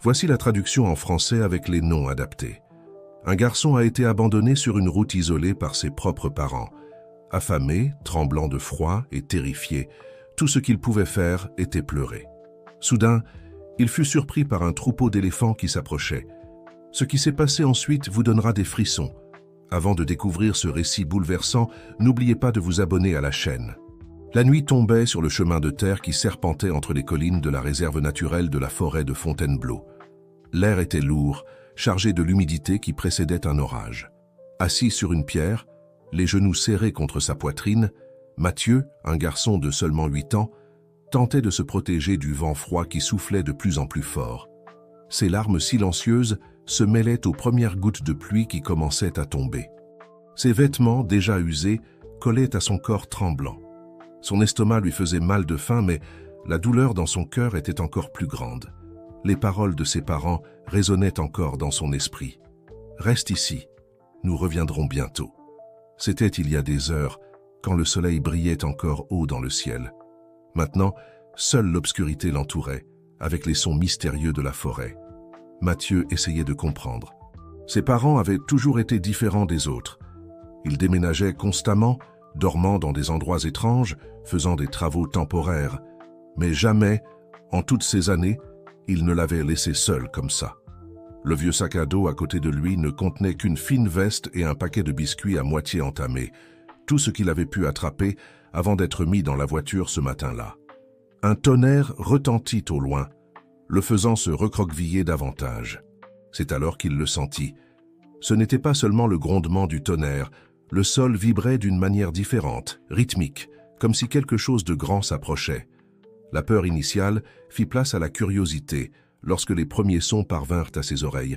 Voici la traduction en français avec les noms adaptés. Un garçon a été abandonné sur une route isolée par ses propres parents. Affamé, tremblant de froid et terrifié, tout ce qu'il pouvait faire était pleurer. Soudain, il fut surpris par un troupeau d'éléphants qui s'approchait. Ce qui s'est passé ensuite vous donnera des frissons. Avant de découvrir ce récit bouleversant, n'oubliez pas de vous abonner à la chaîne. La nuit tombait sur le chemin de terre qui serpentait entre les collines de la réserve naturelle de la forêt de Fontainebleau. L'air était lourd, chargé de l'humidité qui précédait un orage. Assis sur une pierre, les genoux serrés contre sa poitrine, Mathieu, un garçon de seulement 8 ans, tentait de se protéger du vent froid qui soufflait de plus en plus fort. Ses larmes silencieuses se mêlaient aux premières gouttes de pluie qui commençaient à tomber. Ses vêtements, déjà usés, collaient à son corps tremblant. Son estomac lui faisait mal de faim, mais la douleur dans son cœur était encore plus grande. Les paroles de ses parents résonnaient encore dans son esprit. « Reste ici, nous reviendrons bientôt. » C'était il y a des heures, quand le soleil brillait encore haut dans le ciel. Maintenant, seule l'obscurité l'entourait, avec les sons mystérieux de la forêt. Mathieu essayait de comprendre. Ses parents avaient toujours été différents des autres. Ils déménageaient constamment, dormant dans des endroits étranges, faisant des travaux temporaires. Mais jamais, en toutes ces années, ils ne l'avaient laissé seul comme ça. Le vieux sac à dos à côté de lui ne contenait qu'une fine veste et un paquet de biscuits à moitié entamés, tout ce qu'il avait pu attraper avant d'être mis dans la voiture ce matin-là. Un tonnerre retentit au loin, le faisant se recroqueviller davantage. C'est alors qu'il le sentit. Ce n'était pas seulement le grondement du tonnerre, le sol vibrait d'une manière différente, rythmique, comme si quelque chose de grand s'approchait. La peur initiale fit place à la curiosité lorsque les premiers sons parvinrent à ses oreilles.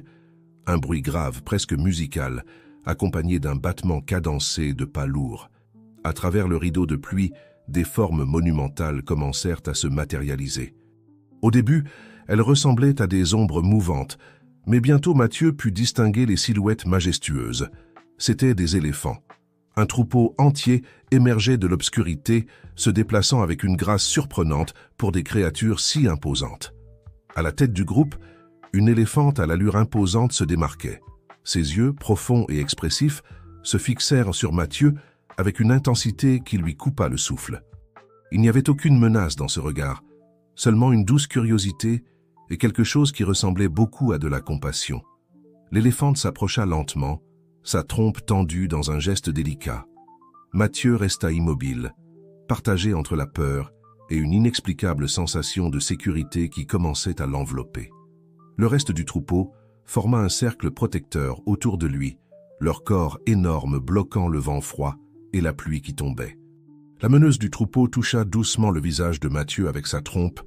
Un bruit grave, presque musical, accompagné d'un battement cadencé de pas lourds. À travers le rideau de pluie, des formes monumentales commencèrent à se matérialiser. Au début, elles ressemblaient à des ombres mouvantes, mais bientôt Mathieu put distinguer les silhouettes majestueuses. C'étaient des éléphants. Un troupeau entier émergeait de l'obscurité, se déplaçant avec une grâce surprenante pour des créatures si imposantes. À la tête du groupe, une éléphante à l'allure imposante se démarquait. Ses yeux, profonds et expressifs, se fixèrent sur Mathieu avec une intensité qui lui coupa le souffle. Il n'y avait aucune menace dans ce regard, seulement une douce curiosité et quelque chose qui ressemblait beaucoup à de la compassion. L'éléphante s'approcha lentement, sa trompe tendue dans un geste délicat. Mathieu resta immobile, partagé entre la peur et une inexplicable sensation de sécurité qui commençait à l'envelopper. Le reste du troupeau forma un cercle protecteur autour de lui, leur corps énorme bloquant le vent froid et la pluie qui tombait. La meneuse du troupeau toucha doucement le visage de Mathieu avec sa trompe,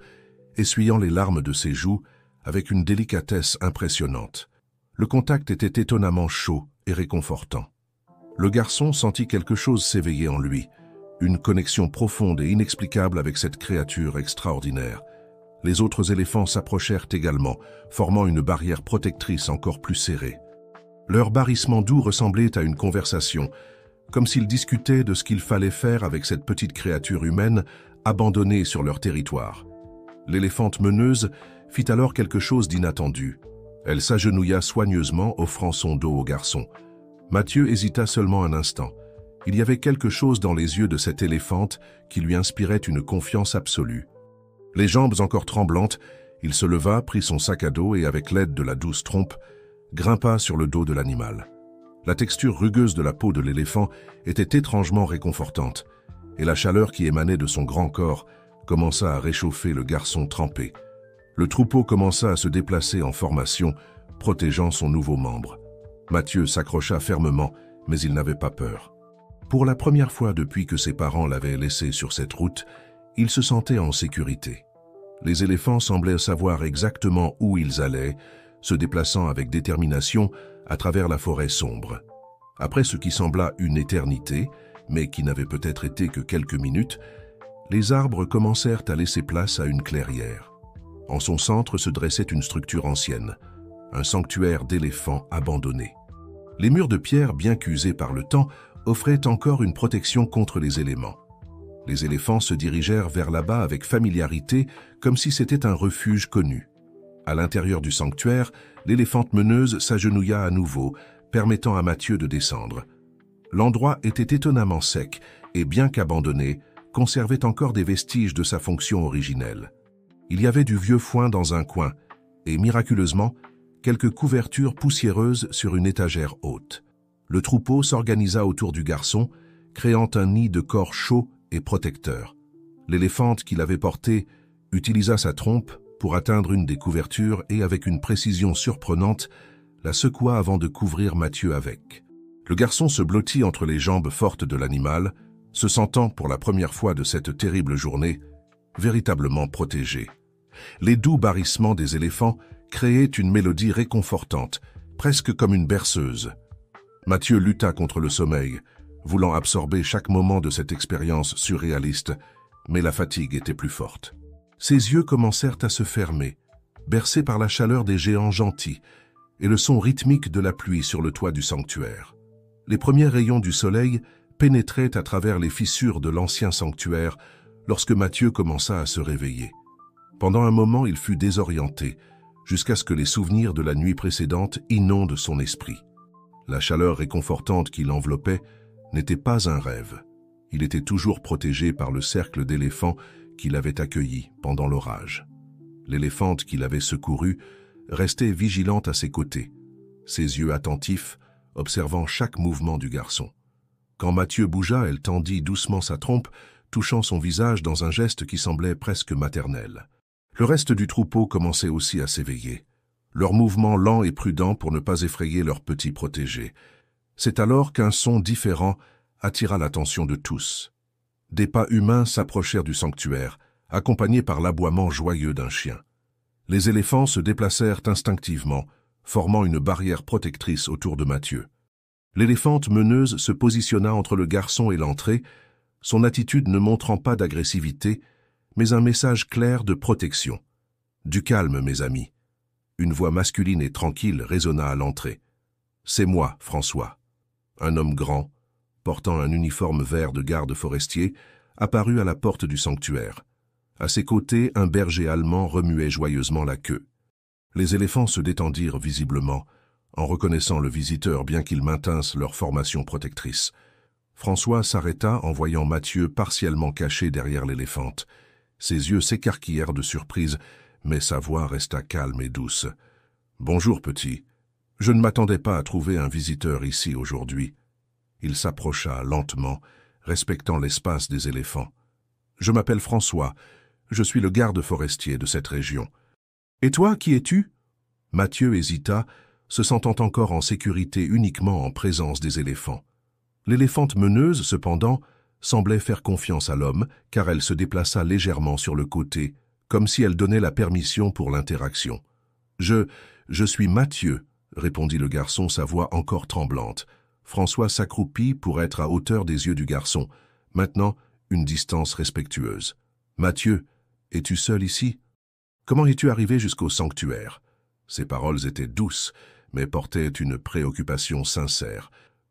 essuyant les larmes de ses joues avec une délicatesse impressionnante. Le contact était étonnamment chaud et réconfortant. Le garçon sentit quelque chose s'éveiller en lui, une connexion profonde et inexplicable avec cette créature extraordinaire. Les autres éléphants s'approchèrent également, formant une barrière protectrice encore plus serrée. Leur barrissement doux ressemblait à une conversation, comme s'ils discutaient de ce qu'il fallait faire avec cette petite créature humaine abandonnée sur leur territoire. L'éléphante meneuse fit alors quelque chose d'inattendu. Elle s'agenouilla soigneusement, offrant son dos au garçon. Mathieu hésita seulement un instant. Il y avait quelque chose dans les yeux de cette éléphante qui lui inspirait une confiance absolue. Les jambes encore tremblantes, il se leva, prit son sac à dos et avec l'aide de la douce trompe, grimpa sur le dos de l'animal. La texture rugueuse de la peau de l'éléphant était étrangement réconfortante, et la chaleur qui émanait de son grand corps commença à réchauffer le garçon trempé. Le troupeau commença à se déplacer en formation, protégeant son nouveau membre. Mathieu s'accrocha fermement, mais il n'avait pas peur. Pour la première fois depuis que ses parents l'avaient laissé sur cette route, il se sentait en sécurité. Les éléphants semblaient savoir exactement où ils allaient, se déplaçant avec détermination à travers la forêt sombre. Après ce qui sembla une éternité, mais qui n'avait peut-être été que quelques minutes, les arbres commencèrent à laisser place à une clairière. En son centre se dressait une structure ancienne, un sanctuaire d'éléphants abandonnés. Les murs de pierre, bien qu'usés par le temps, offraient encore une protection contre les éléments. Les éléphants se dirigèrent vers là-bas avec familiarité, comme si c'était un refuge connu. À l'intérieur du sanctuaire, l'éléphante meneuse s'agenouilla à nouveau, permettant à Mathieu de descendre. L'endroit était étonnamment sec et, bien qu'abandonné, conservait encore des vestiges de sa fonction originelle. Il y avait du vieux foin dans un coin et, miraculeusement, quelques couvertures poussiéreuses sur une étagère haute. Le troupeau s'organisa autour du garçon, créant un nid de corps chaud et protecteur. L'éléphante qui l'avait porté utilisa sa trompe pour atteindre une des couvertures et, avec une précision surprenante, la secoua avant de couvrir Mathieu avec. Le garçon se blottit entre les jambes fortes de l'animal, se sentant, pour la première fois de cette terrible journée, véritablement protégé. Les doux barrissements des éléphants créaient une mélodie réconfortante, presque comme une berceuse. Mathieu lutta contre le sommeil, voulant absorber chaque moment de cette expérience surréaliste, mais la fatigue était plus forte. Ses yeux commencèrent à se fermer, bercés par la chaleur des géants gentils et le son rythmique de la pluie sur le toit du sanctuaire. Les premiers rayons du soleil pénétraient à travers les fissures de l'ancien sanctuaire lorsque Mathieu commença à se réveiller. Pendant un moment, il fut désorienté, jusqu'à ce que les souvenirs de la nuit précédente inondent son esprit. La chaleur réconfortante qui l'enveloppait n'était pas un rêve. Il était toujours protégé par le cercle d'éléphants qui l'avait accueilli pendant l'orage. L'éléphante qui l'avait secouru restait vigilante à ses côtés, ses yeux attentifs, observant chaque mouvement du garçon. Quand Mathieu bougea, elle tendit doucement sa trompe, touchant son visage dans un geste qui semblait presque maternel. Le reste du troupeau commençait aussi à s'éveiller, leurs mouvements lents et prudents pour ne pas effrayer leur petit protégé. C'est alors qu'un son différent attira l'attention de tous. Des pas humains s'approchèrent du sanctuaire, accompagnés par l'aboiement joyeux d'un chien. Les éléphants se déplacèrent instinctivement, formant une barrière protectrice autour de Mathieu. L'éléphante meneuse se positionna entre le garçon et l'entrée, son attitude ne montrant pas d'agressivité, mais un message clair de protection. « Du calme, mes amis !» Une voix masculine et tranquille résonna à l'entrée. « C'est moi, François. » Un homme grand, portant un uniforme vert de garde forestier, apparut à la porte du sanctuaire. À ses côtés, un berger allemand remuait joyeusement la queue. Les éléphants se détendirent visiblement, en reconnaissant le visiteur bien qu'ils maintinssent leur formation protectrice. François s'arrêta en voyant Mathieu partiellement caché derrière l'éléphante. Ses yeux s'écarquillèrent de surprise, mais sa voix resta calme et douce. « Bonjour, petit. Je ne m'attendais pas à trouver un visiteur ici aujourd'hui. » Il s'approcha lentement, respectant l'espace des éléphants. « Je m'appelle François. Je suis le garde forestier de cette région. »« Et toi, qui es-tu » Mathieu hésita, se sentant encore en sécurité uniquement en présence des éléphants. L'éléphante meneuse, cependant, semblait faire confiance à l'homme, car elle se déplaça légèrement sur le côté, comme si elle donnait la permission pour l'interaction. « Je suis Mathieu », répondit le garçon, sa voix encore tremblante. François s'accroupit pour être à hauteur des yeux du garçon. Maintenant, une distance respectueuse. « Mathieu, es-tu seul ici ? Comment es-tu arrivé jusqu'au sanctuaire ?» Ses paroles étaient douces, mais portaient une préoccupation sincère.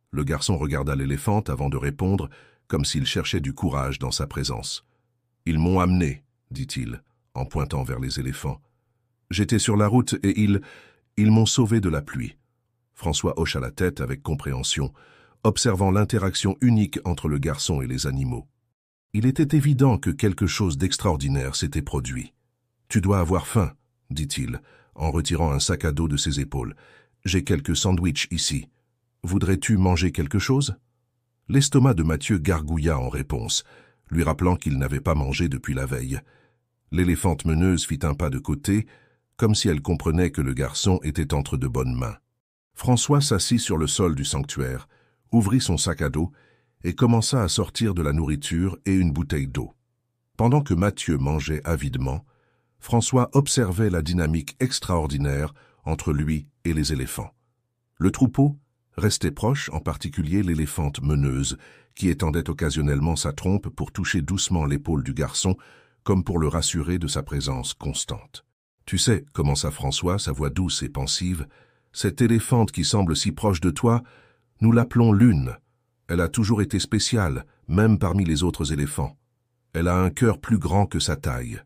Le garçon regarda l'éléphante avant de répondre, comme s'il cherchait du courage dans sa présence. « Ils m'ont amené, » dit-il, en pointant vers les éléphants. « J'étais sur la route et ils m'ont sauvé de la pluie. » François hocha la tête avec compréhension, observant l'interaction unique entre le garçon et les animaux. Il était évident que quelque chose d'extraordinaire s'était produit. « Tu dois avoir faim, » dit-il, en retirant un sac à dos de ses épaules. « J'ai quelques sandwichs ici. Voudrais-tu manger quelque chose ?» L'estomac de Mathieu gargouilla en réponse, lui rappelant qu'il n'avait pas mangé depuis la veille. L'éléphante meneuse fit un pas de côté, comme si elle comprenait que le garçon était entre de bonnes mains. François s'assit sur le sol du sanctuaire, ouvrit son sac à dos et commença à sortir de la nourriture et une bouteille d'eau. Pendant que Mathieu mangeait avidement, François observait la dynamique extraordinaire entre lui et les éléphants. Le troupeau restait proche, en particulier l'éléphante meneuse, qui étendait occasionnellement sa trompe pour toucher doucement l'épaule du garçon, comme pour le rassurer de sa présence constante. « Tu sais, » commença François, sa voix douce et pensive, « cette éléphante qui semble si proche de toi, nous l'appelons Lune. Elle a toujours été spéciale, même parmi les autres éléphants. Elle a un cœur plus grand que sa taille. »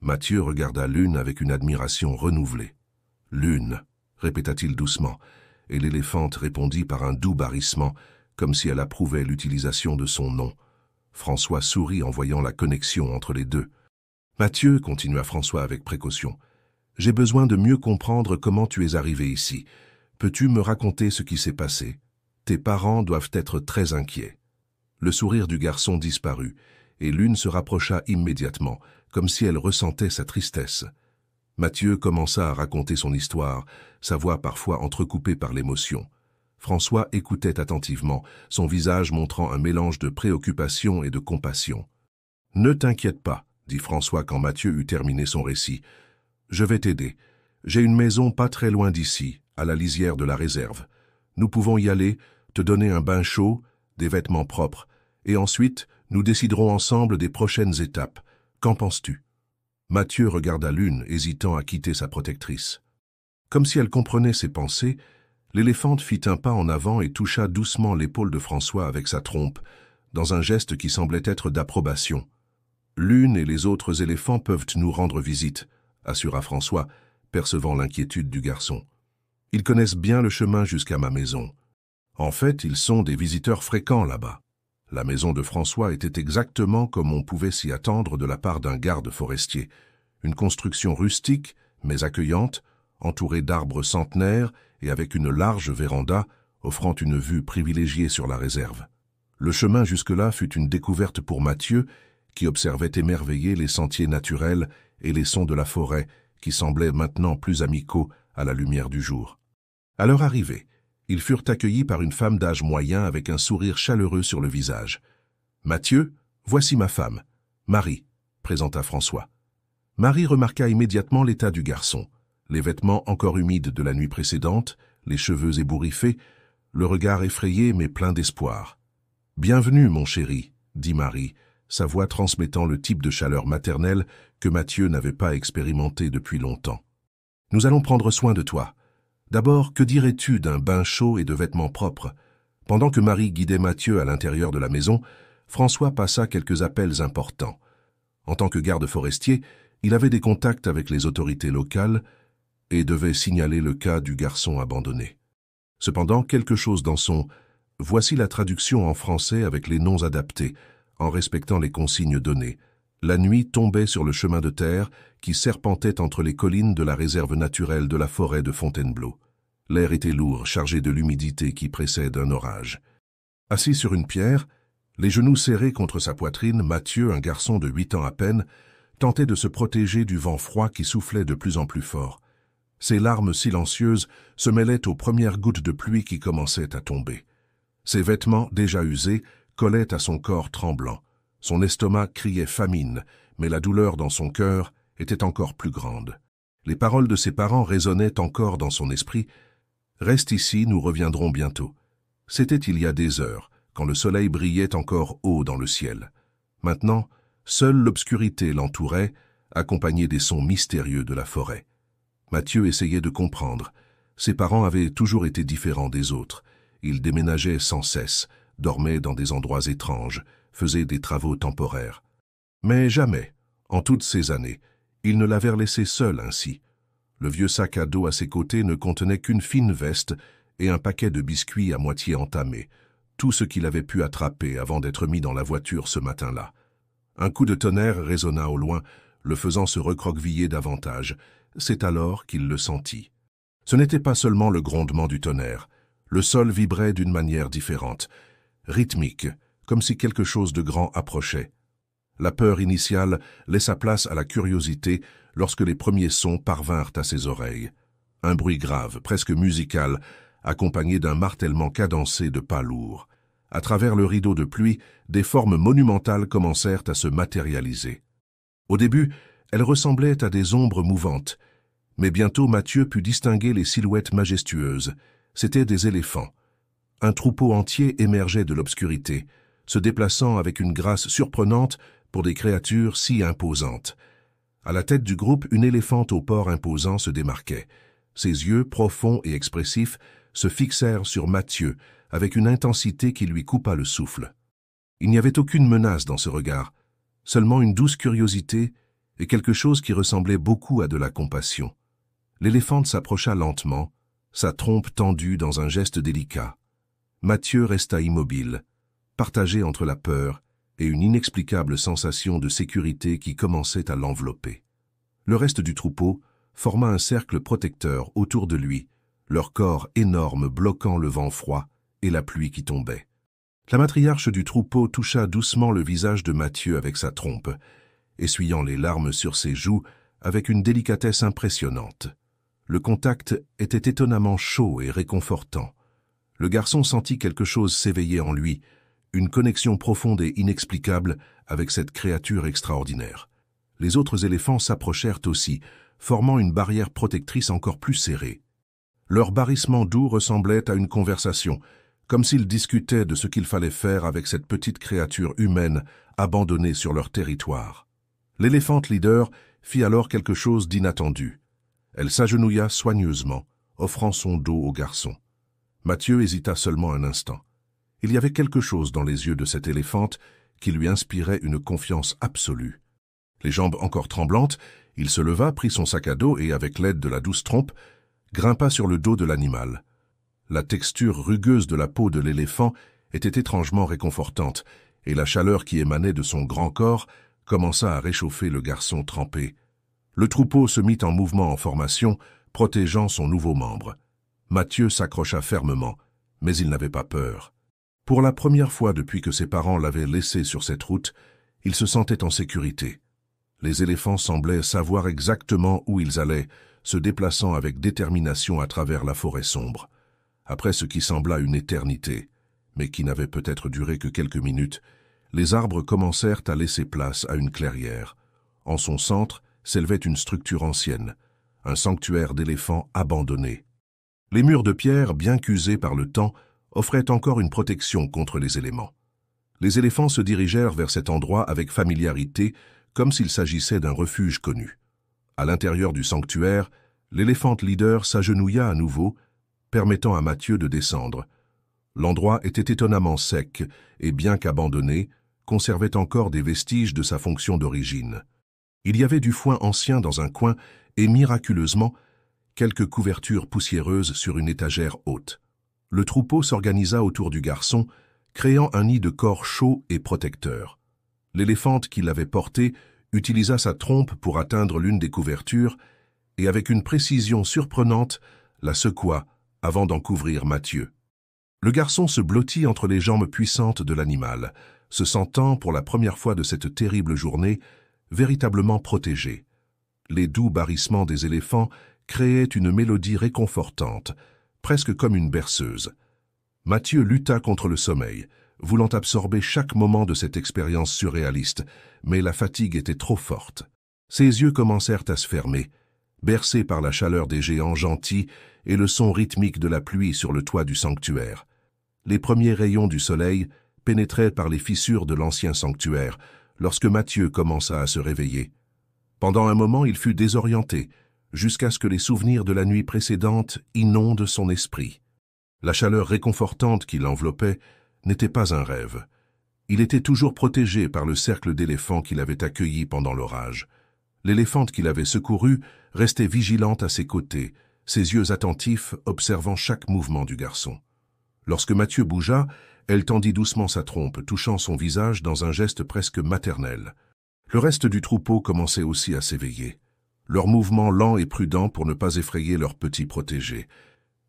Mathieu regarda Lune avec une admiration renouvelée. Lune, répéta-t-il doucement, et l'éléphante répondit par un doux barrissement, comme si elle approuvait l'utilisation de son nom. François sourit en voyant la connexion entre les deux. « Mathieu, continua François avec précaution, j'ai besoin de mieux comprendre comment tu es arrivé ici. Peux-tu me raconter ce qui s'est passé? Tes parents doivent être très inquiets. » Le sourire du garçon disparut, et Lune se rapprocha immédiatement, comme si elle ressentait sa tristesse. Mathieu commença à raconter son histoire, sa voix parfois entrecoupée par l'émotion. François écoutait attentivement, son visage montrant un mélange de préoccupation et de compassion. « Ne t'inquiète pas, dit François quand Mathieu eut terminé son récit. « Je vais t'aider. J'ai une maison pas très loin d'ici, à la lisière de la réserve. Nous pouvons y aller, te donner un bain chaud, des vêtements propres, et ensuite, nous déciderons ensemble des prochaines étapes. Qu'en penses-tu » Mathieu regarda Lune, hésitant à quitter sa protectrice. Comme si elle comprenait ses pensées, l'éléphante fit un pas en avant et toucha doucement l'épaule de François avec sa trompe, dans un geste qui semblait être d'approbation. « Lune et les autres éléphants peuvent nous rendre visite, » assura François, percevant l'inquiétude du garçon. « Ils connaissent bien le chemin jusqu'à ma maison. En fait, ils sont des visiteurs fréquents là-bas. » La maison de François était exactement comme on pouvait s'y attendre de la part d'un garde forestier. Une construction rustique, mais accueillante, entourée d'arbres centenaires et avec une large véranda offrant une vue privilégiée sur la réserve. Le chemin jusque-là fut une découverte pour Mathieu, qui observait émerveillé les sentiers naturels et les sons de la forêt, qui semblaient maintenant plus amicaux à la lumière du jour. À leur arrivée, ils furent accueillis par une femme d'âge moyen avec un sourire chaleureux sur le visage. « Mathieu, voici ma femme, Marie », présenta François. Marie remarqua immédiatement l'état du garçon, les vêtements encore humides de la nuit précédente, les cheveux ébouriffés, le regard effrayé mais plein d'espoir. « Bienvenue, mon chéri, » dit Marie, sa voix transmettant le type de chaleur maternelle que Mathieu n'avait pas expérimenté depuis longtemps. « Nous allons prendre soin de toi. D'abord, que dirais-tu d'un bain chaud et de vêtements propres ?» Pendant que Marie guidait Mathieu à l'intérieur de la maison, François passa quelques appels importants. En tant que garde forestier, il avait des contacts avec les autorités locales et devait signaler le cas du garçon abandonné. Cependant, quelque chose dans son « voici la traduction en français avec les noms adaptés », en respectant les consignes données. La nuit tombait sur le chemin de terre qui serpentait entre les collines de la réserve naturelle de la forêt de Fontainebleau. L'air était lourd, chargé de l'humidité qui précède un orage. Assis sur une pierre, les genoux serrés contre sa poitrine, Mathieu, un garçon de 8 ans à peine, tentait de se protéger du vent froid qui soufflait de plus en plus fort. Ses larmes silencieuses se mêlaient aux premières gouttes de pluie qui commençaient à tomber. Ses vêtements, déjà usés, collaient à son corps tremblant. Son estomac criait famine, mais la douleur dans son cœur était encore plus grande. Les paroles de ses parents résonnaient encore dans son esprit. « Reste ici, nous reviendrons bientôt. » C'était il y a des heures, quand le soleil brillait encore haut dans le ciel. Maintenant, seule l'obscurité l'entourait, accompagnée des sons mystérieux de la forêt. Mathieu essayait de comprendre. Ses parents avaient toujours été différents des autres. Ils déménageaient sans cesse, dormaient dans des endroits étranges, faisaient des travaux temporaires. Mais jamais, en toutes ces années, ils ne l'avaient laissé seul ainsi. Le vieux sac à dos à ses côtés ne contenait qu'une fine veste et un paquet de biscuits à moitié entamés, tout ce qu'il avait pu attraper avant d'être mis dans la voiture ce matin-là. Un coup de tonnerre résonna au loin, le faisant se recroqueviller davantage. C'est alors qu'il le sentit. Ce n'était pas seulement le grondement du tonnerre. Le sol vibrait d'une manière différente, rythmique, comme si quelque chose de grand approchait. La peur initiale laissa place à la curiosité lorsque les premiers sons parvinrent à ses oreilles. Un bruit grave, presque musical, accompagné d'un martèlement cadencé de pas lourds. À travers le rideau de pluie, des formes monumentales commencèrent à se matérialiser. Au début, elles ressemblaient à des ombres mouvantes, mais bientôt Mathieu put distinguer les silhouettes majestueuses. C'étaient des éléphants. Un troupeau entier émergeait de l'obscurité, se déplaçant avec une grâce surprenante pour des créatures si imposantes. À la tête du groupe, une éléphante au port imposant se démarquait. Ses yeux, profonds et expressifs, se fixèrent sur Mathieu avec une intensité qui lui coupa le souffle. Il n'y avait aucune menace dans ce regard, seulement une douce curiosité et quelque chose qui ressemblait beaucoup à de la compassion. L'éléphante s'approcha lentement, sa trompe tendue dans un geste délicat. Mathieu resta immobile, partagé entre la peur et une inexplicable sensation de sécurité qui commençait à l'envelopper. Le reste du troupeau forma un cercle protecteur autour de lui, leur corps énorme bloquant le vent froid et la pluie qui tombait. La matriarche du troupeau toucha doucement le visage de Mathieu avec sa trompe, essuyant les larmes sur ses joues avec une délicatesse impressionnante. Le contact était étonnamment chaud et réconfortant. Le garçon sentit quelque chose s'éveiller en lui, une connexion profonde et inexplicable avec cette créature extraordinaire. Les autres éléphants s'approchèrent aussi, formant une barrière protectrice encore plus serrée. Leur barrissement doux ressemblait à une conversation, comme s'ils discutaient de ce qu'il fallait faire avec cette petite créature humaine abandonnée sur leur territoire. L'éléphante leader fit alors quelque chose d'inattendu. Elle s'agenouilla soigneusement, offrant son dos au garçon. Mathieu hésita seulement un instant. Il y avait quelque chose dans les yeux de cette éléphante qui lui inspirait une confiance absolue. Les jambes encore tremblantes, il se leva, prit son sac à dos et, avec l'aide de la douce trompe, grimpa sur le dos de l'animal. La texture rugueuse de la peau de l'éléphant était étrangement réconfortante, et la chaleur qui émanait de son grand corps commença à réchauffer le garçon trempé. Le troupeau se mit en mouvement en formation, protégeant son nouveau membre. Mathieu s'accrocha fermement, mais il n'avait pas peur. Pour la première fois depuis que ses parents l'avaient laissé sur cette route, il se sentait en sécurité. Les éléphants semblaient savoir exactement où ils allaient, se déplaçant avec détermination à travers la forêt sombre. Après ce qui sembla une éternité, mais qui n'avait peut-être duré que quelques minutes, les arbres commencèrent à laisser place à une clairière. En son centre s'élevait une structure ancienne, un sanctuaire d'éléphants abandonné. Les murs de pierre, bien qu'usés par le temps, offraient encore une protection contre les éléments. Les éléphants se dirigèrent vers cet endroit avec familiarité, comme s'il s'agissait d'un refuge connu. À l'intérieur du sanctuaire, l'éléphante leader s'agenouilla à nouveau, permettant à Mathieu de descendre. L'endroit était étonnamment sec et, bien qu'abandonné, conservait encore des vestiges de sa fonction d'origine. Il y avait du foin ancien dans un coin et, miraculeusement, quelques couvertures poussiéreuses sur une étagère haute. Le troupeau s'organisa autour du garçon, créant un nid de corps chaud et protecteur. L'éléphante qui l'avait porté utilisa sa trompe pour atteindre l'une des couvertures et, avec une précision surprenante, la secoua avant d'en couvrir Mathieu. Le garçon se blottit entre les jambes puissantes de l'animal, se sentant, pour la première fois de cette terrible journée, véritablement protégé. Les doux barrissements des éléphants créaient une mélodie réconfortante, presque comme une berceuse. Mathieu lutta contre le sommeil, voulant absorber chaque moment de cette expérience surréaliste, mais la fatigue était trop forte. Ses yeux commencèrent à se fermer, bercés par la chaleur des géants gentils et le son rythmique de la pluie sur le toit du sanctuaire. Les premiers rayons du soleil pénétraient par les fissures de l'ancien sanctuaire, lorsque Mathieu commença à se réveiller. Pendant un moment, il fut désorienté, jusqu'à ce que les souvenirs de la nuit précédente inondent son esprit. La chaleur réconfortante qui l'enveloppait n'était pas un rêve. Il était toujours protégé par le cercle d'éléphants qu'il avait accueilli pendant l'orage. L'éléphante qu'il avait secourue restait vigilante à ses côtés, ses yeux attentifs observant chaque mouvement du garçon. Lorsque Mathieu bougea, elle tendit doucement sa trompe, touchant son visage dans un geste presque maternel. Le reste du troupeau commençait aussi à s'éveiller. Leurs mouvements lents et prudents pour ne pas effrayer leur petit protégé.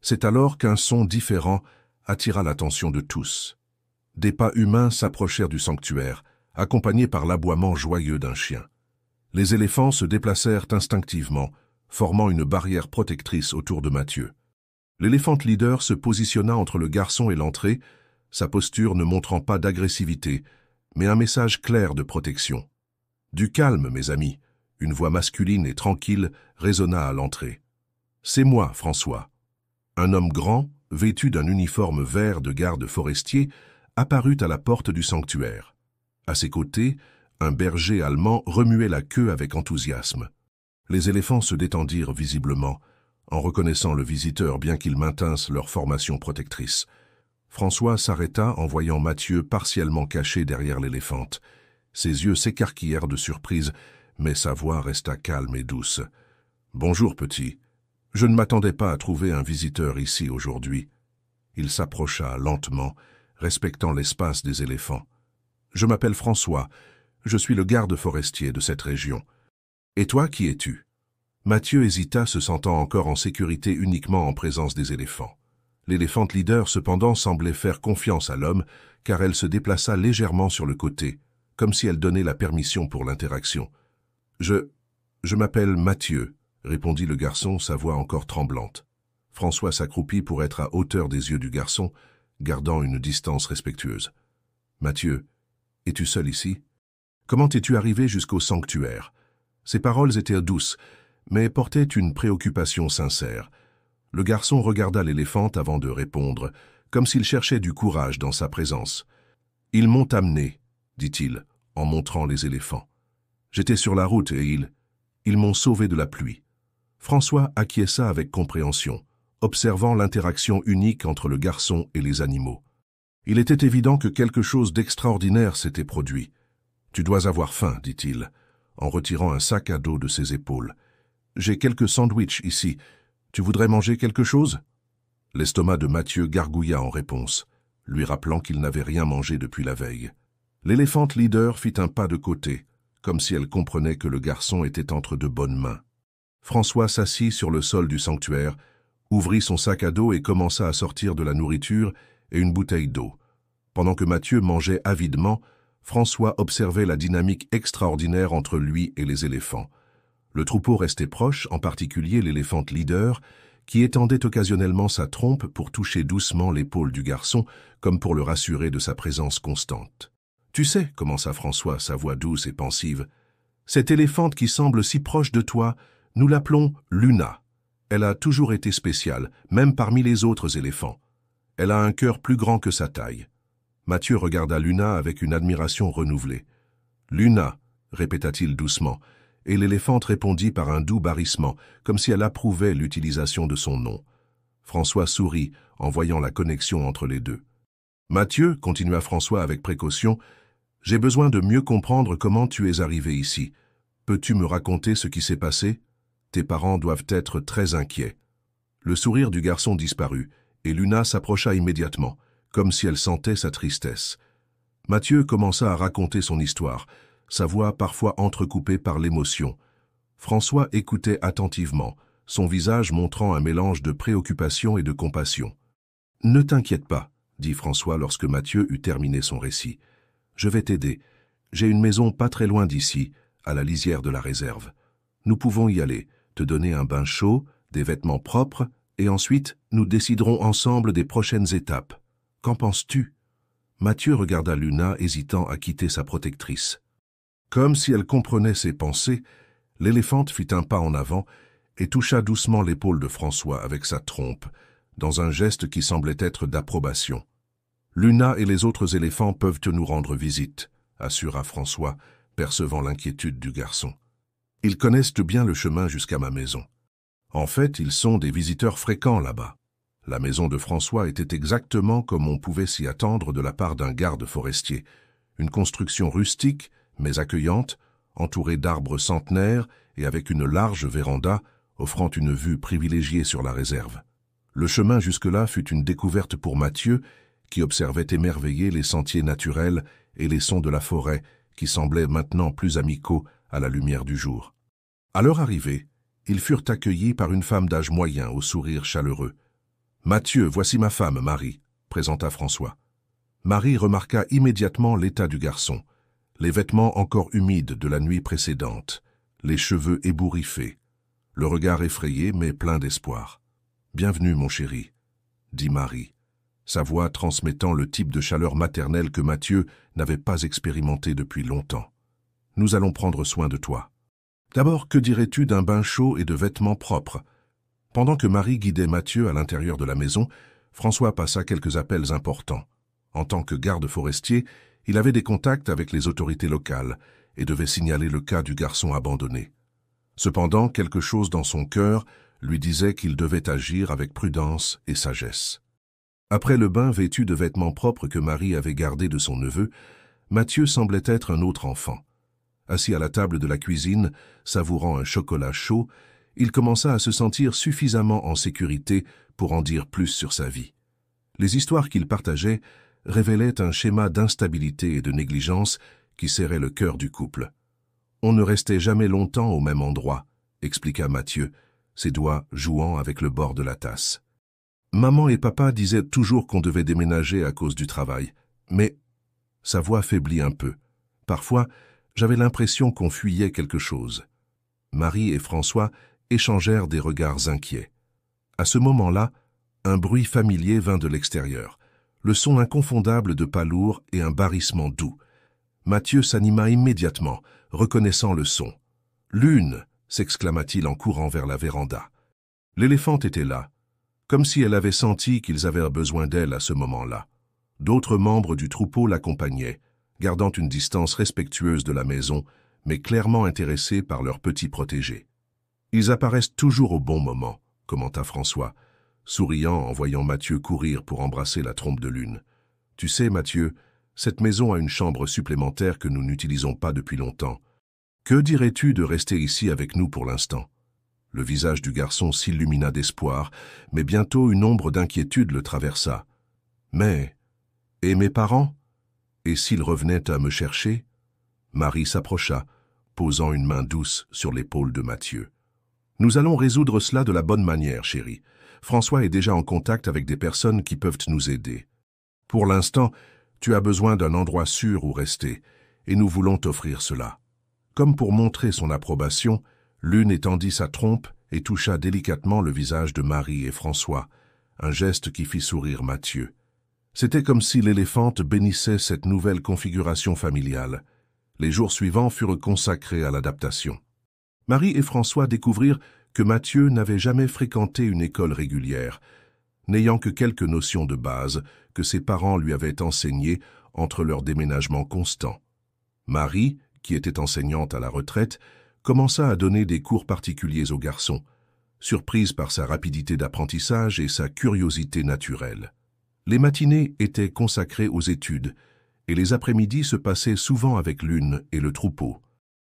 C'est alors qu'un son différent attira l'attention de tous. Des pas humains s'approchèrent du sanctuaire, accompagnés par l'aboiement joyeux d'un chien. Les éléphants se déplacèrent instinctivement, formant une barrière protectrice autour de Mathieu. L'éléphante leader se positionna entre le garçon et l'entrée, sa posture ne montrant pas d'agressivité, mais un message clair de protection. « Du calme, mes amis !» Une voix masculine et tranquille résonna à l'entrée. « C'est moi, François. » Un homme grand, vêtu d'un uniforme vert de garde forestier, apparut à la porte du sanctuaire. À ses côtés, un berger allemand remuait la queue avec enthousiasme. Les éléphants se détendirent visiblement, en reconnaissant le visiteur bien qu'ils maintinssent leur formation protectrice. François s'arrêta en voyant Mathieu partiellement caché derrière l'éléphante. Ses yeux s'écarquillèrent de surprise, mais sa voix resta calme et douce. « Bonjour, petit. Je ne m'attendais pas à trouver un visiteur ici aujourd'hui. Il s'approcha lentement, respectant l'espace des éléphants. Je m'appelle François, je suis le garde forestier de cette région. Et toi, qui es-tu? Mathieu hésita, se sentant encore en sécurité uniquement en présence des éléphants. L'éléphante leader, cependant, semblait faire confiance à l'homme, car elle se déplaça légèrement sur le côté, comme si elle donnait la permission pour l'interaction. Je m'appelle Mathieu, répondit le garçon, sa voix encore tremblante. François s'accroupit pour être à hauteur des yeux du garçon, gardant une distance respectueuse. Mathieu, es-tu seul ici? Comment es-tu arrivé jusqu'au sanctuaire? Ses paroles étaient douces, mais portaient une préoccupation sincère. Le garçon regarda l'éléphante avant de répondre, comme s'il cherchait du courage dans sa présence. « Ils m'ont amené, » dit-il, en montrant les éléphants. « J'étais sur la route et ils m'ont sauvé de la pluie. » François acquiesça avec compréhension, observant l'interaction unique entre le garçon et les animaux. Il était évident que quelque chose d'extraordinaire s'était produit. « Tu dois avoir faim, » dit-il, en retirant un sac à dos de ses épaules. « J'ai quelques sandwichs ici. Tu voudrais manger quelque chose ?» L'estomac de Mathieu gargouilla en réponse, lui rappelant qu'il n'avait rien mangé depuis la veille. L'éléphante leader fit un pas de côté, comme si elle comprenait que le garçon était entre de bonnes mains. François s'assit sur le sol du sanctuaire, ouvrit son sac à dos et commença à sortir de la nourriture et une bouteille d'eau. Pendant que Mathieu mangeait avidement, François observait la dynamique extraordinaire entre lui et les éléphants. Le troupeau restait proche, en particulier l'éléphante leader, qui étendait occasionnellement sa trompe pour toucher doucement l'épaule du garçon, comme pour le rassurer de sa présence constante. « Tu sais, » commença François, sa voix douce et pensive, « cette éléphante qui semble si proche de toi, nous l'appelons Luna. Elle a toujours été spéciale, même parmi les autres éléphants. Elle a un cœur plus grand que sa taille. » Mathieu regarda Luna avec une admiration renouvelée. « Luna » répéta-t-il doucement, et l'éléphante répondit par un doux barrissement, comme si elle approuvait l'utilisation de son nom. François sourit en voyant la connexion entre les deux. « Mathieu, » continua François avec précaution, « j'ai besoin de mieux comprendre comment tu es arrivé ici. Peux-tu me raconter ce qui s'est passé? Tes parents doivent être très inquiets. » Le sourire du garçon disparut, et Luna s'approcha immédiatement, comme si elle sentait sa tristesse. Mathieu commença à raconter son histoire, sa voix parfois entrecoupée par l'émotion. François écoutait attentivement, son visage montrant un mélange de préoccupation et de compassion. « Ne t'inquiète pas, » dit François lorsque Mathieu eut terminé son récit. « Je vais t'aider. J'ai une maison pas très loin d'ici, à la lisière de la réserve. Nous pouvons y aller, te donner un bain chaud, des vêtements propres, et ensuite nous déciderons ensemble des prochaines étapes. Qu'en penses-tu » Mathieu regarda Luna hésitant à quitter sa protectrice. Comme si elle comprenait ses pensées, l'éléphante fit un pas en avant et toucha doucement l'épaule de François avec sa trompe, dans un geste qui semblait être d'approbation. « Luna et les autres éléphants peuvent nous rendre visite, » assura François, percevant l'inquiétude du garçon. « Ils connaissent bien le chemin jusqu'à ma maison. En fait, ils sont des visiteurs fréquents là-bas. » La maison de François était exactement comme on pouvait s'y attendre de la part d'un garde forestier. Une construction rustique, mais accueillante, entourée d'arbres centenaires et avec une large véranda offrant une vue privilégiée sur la réserve. Le chemin jusque-là fut une découverte pour Mathieu, qui observait émerveillé les sentiers naturels et les sons de la forêt, qui semblaient maintenant plus amicaux à la lumière du jour. À leur arrivée, ils furent accueillis par une femme d'âge moyen au sourire chaleureux. « Mathieu, voici ma femme, Marie », présenta François. Marie remarqua immédiatement l'état du garçon, les vêtements encore humides de la nuit précédente, les cheveux ébouriffés, le regard effrayé mais plein d'espoir. « Bienvenue, mon chéri », dit Marie, sa voix transmettant le type de chaleur maternelle que Mathieu n'avait pas expérimenté depuis longtemps. « Nous allons prendre soin de toi. D'abord, que dirais-tu d'un bain chaud et de vêtements propres ?» Pendant que Marie guidait Mathieu à l'intérieur de la maison, François passa quelques appels importants. En tant que garde forestier, il avait des contacts avec les autorités locales et devait signaler le cas du garçon abandonné. Cependant, quelque chose dans son cœur lui disait qu'il devait agir avec prudence et sagesse. Après le bain vêtu de vêtements propres que Marie avait gardés de son neveu, Mathieu semblait être un autre enfant. Assis à la table de la cuisine, savourant un chocolat chaud, il commença à se sentir suffisamment en sécurité pour en dire plus sur sa vie. Les histoires qu'il partageait révélaient un schéma d'instabilité et de négligence qui serrait le cœur du couple. « On ne restait jamais longtemps au même endroit », expliqua Mathieu, ses doigts jouant avec le bord de la tasse. Maman et papa disaient toujours qu'on devait déménager à cause du travail, mais sa voix faiblit un peu. Parfois, j'avais l'impression qu'on fuyait quelque chose. Marie et François échangèrent des regards inquiets. À ce moment-là, un bruit familier vint de l'extérieur, le son inconfondable de pas lourds et un barrissement doux. Mathieu s'anima immédiatement, reconnaissant le son. « Lune !» s'exclama-t-il en courant vers la véranda. L'éléphante était là, comme si elle avait senti qu'ils avaient besoin d'elle à ce moment-là. D'autres membres du troupeau l'accompagnaient, gardant une distance respectueuse de la maison, mais clairement intéressés par leur petit protégé. « Ils apparaissent toujours au bon moment », commenta François, souriant en voyant Mathieu courir pour embrasser la trompe de Lune. « Tu sais, Mathieu, cette maison a une chambre supplémentaire que nous n'utilisons pas depuis longtemps. Que dirais-tu de rester ici avec nous pour l'instant ?» Le visage du garçon s'illumina d'espoir, mais bientôt une ombre d'inquiétude le traversa. « Mais, et mes parents? Et s'ils revenaient à me chercher ?» Marie s'approcha, posant une main douce sur l'épaule de Mathieu. « Nous allons résoudre cela de la bonne manière, chérie. François est déjà en contact avec des personnes qui peuvent nous aider. Pour l'instant, tu as besoin d'un endroit sûr où rester, et nous voulons t'offrir cela. » Comme pour montrer son approbation, Lune étendit sa trompe et toucha délicatement le visage de Marie et François, un geste qui fit sourire Mathieu. C'était comme si l'éléphante bénissait cette nouvelle configuration familiale. Les jours suivants furent consacrés à l'adaptation. Marie et François découvrirent que Mathieu n'avait jamais fréquenté une école régulière, n'ayant que quelques notions de base que ses parents lui avaient enseignées entre leurs déménagements constants. Marie, qui était enseignante à la retraite, commença à donner des cours particuliers aux garçons, surprise par sa rapidité d'apprentissage et sa curiosité naturelle. Les matinées étaient consacrées aux études, et les après-midi se passaient souvent avec Lune et le troupeau.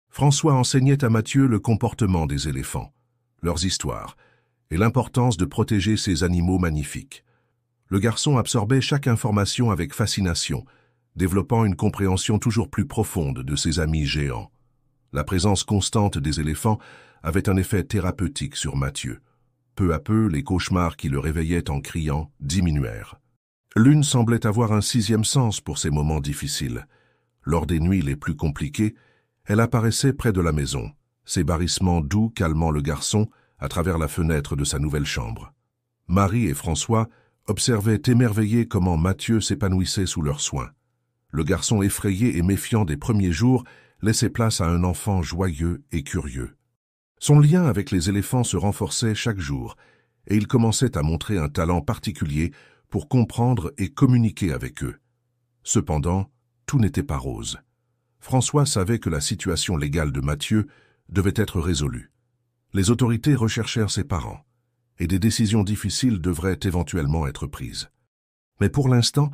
François enseignait à Mathieu le comportement des éléphants, leurs histoires, et l'importance de protéger ces animaux magnifiques. Le garçon absorbait chaque information avec fascination, développant une compréhension toujours plus profonde de ses amis géants. La présence constante des éléphants avait un effet thérapeutique sur Mathieu. Peu à peu, les cauchemars qui le réveillaient en criant diminuèrent. Lune semblait avoir un sixième sens pour ces moments difficiles. Lors des nuits les plus compliquées, elle apparaissait près de la maison, ses barrissements doux calmant le garçon à travers la fenêtre de sa nouvelle chambre. Marie et François observaient émerveillés comment Mathieu s'épanouissait sous leurs soins. Le garçon effrayé et méfiant des premiers jours laissait place à un enfant joyeux et curieux. Son lien avec les éléphants se renforçait chaque jour, et il commençait à montrer un talent particulier pour comprendre et communiquer avec eux. Cependant, tout n'était pas rose. François savait que la situation légale de Mathieu devait être résolue. Les autorités recherchèrent ses parents, et des décisions difficiles devraient éventuellement être prises. Mais pour l'instant,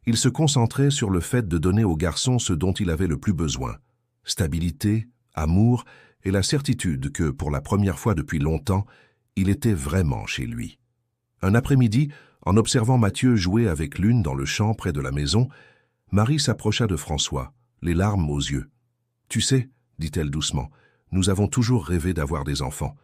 il se concentrait sur le fait de donner au garçon ce dont il avait le plus besoin: stabilité, amour et la certitude que, pour la première fois depuis longtemps, il était vraiment chez lui. Un après-midi, en observant Mathieu jouer avec Lune dans le champ près de la maison, Marie s'approcha de François, les larmes aux yeux. « Tu sais, dit-elle doucement, nous avons toujours rêvé d'avoir des enfants.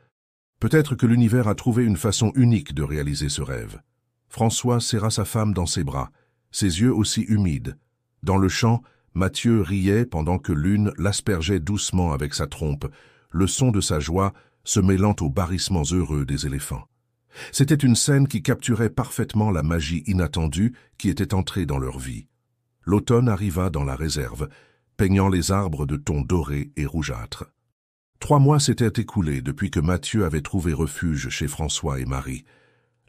Peut-être que l'univers a trouvé une façon unique de réaliser ce rêve. » François serra sa femme dans ses bras, ses yeux aussi humides. Dans le champ, Mathieu riait pendant que Lune l'aspergeait doucement avec sa trompe, le son de sa joie se mêlant aux barrissements heureux des éléphants. C'était une scène qui capturait parfaitement la magie inattendue qui était entrée dans leur vie. L'automne arriva dans la réserve, peignant les arbres de tons dorés et rougeâtres. 3 mois s'étaient écoulés depuis que Mathieu avait trouvé refuge chez François et Marie.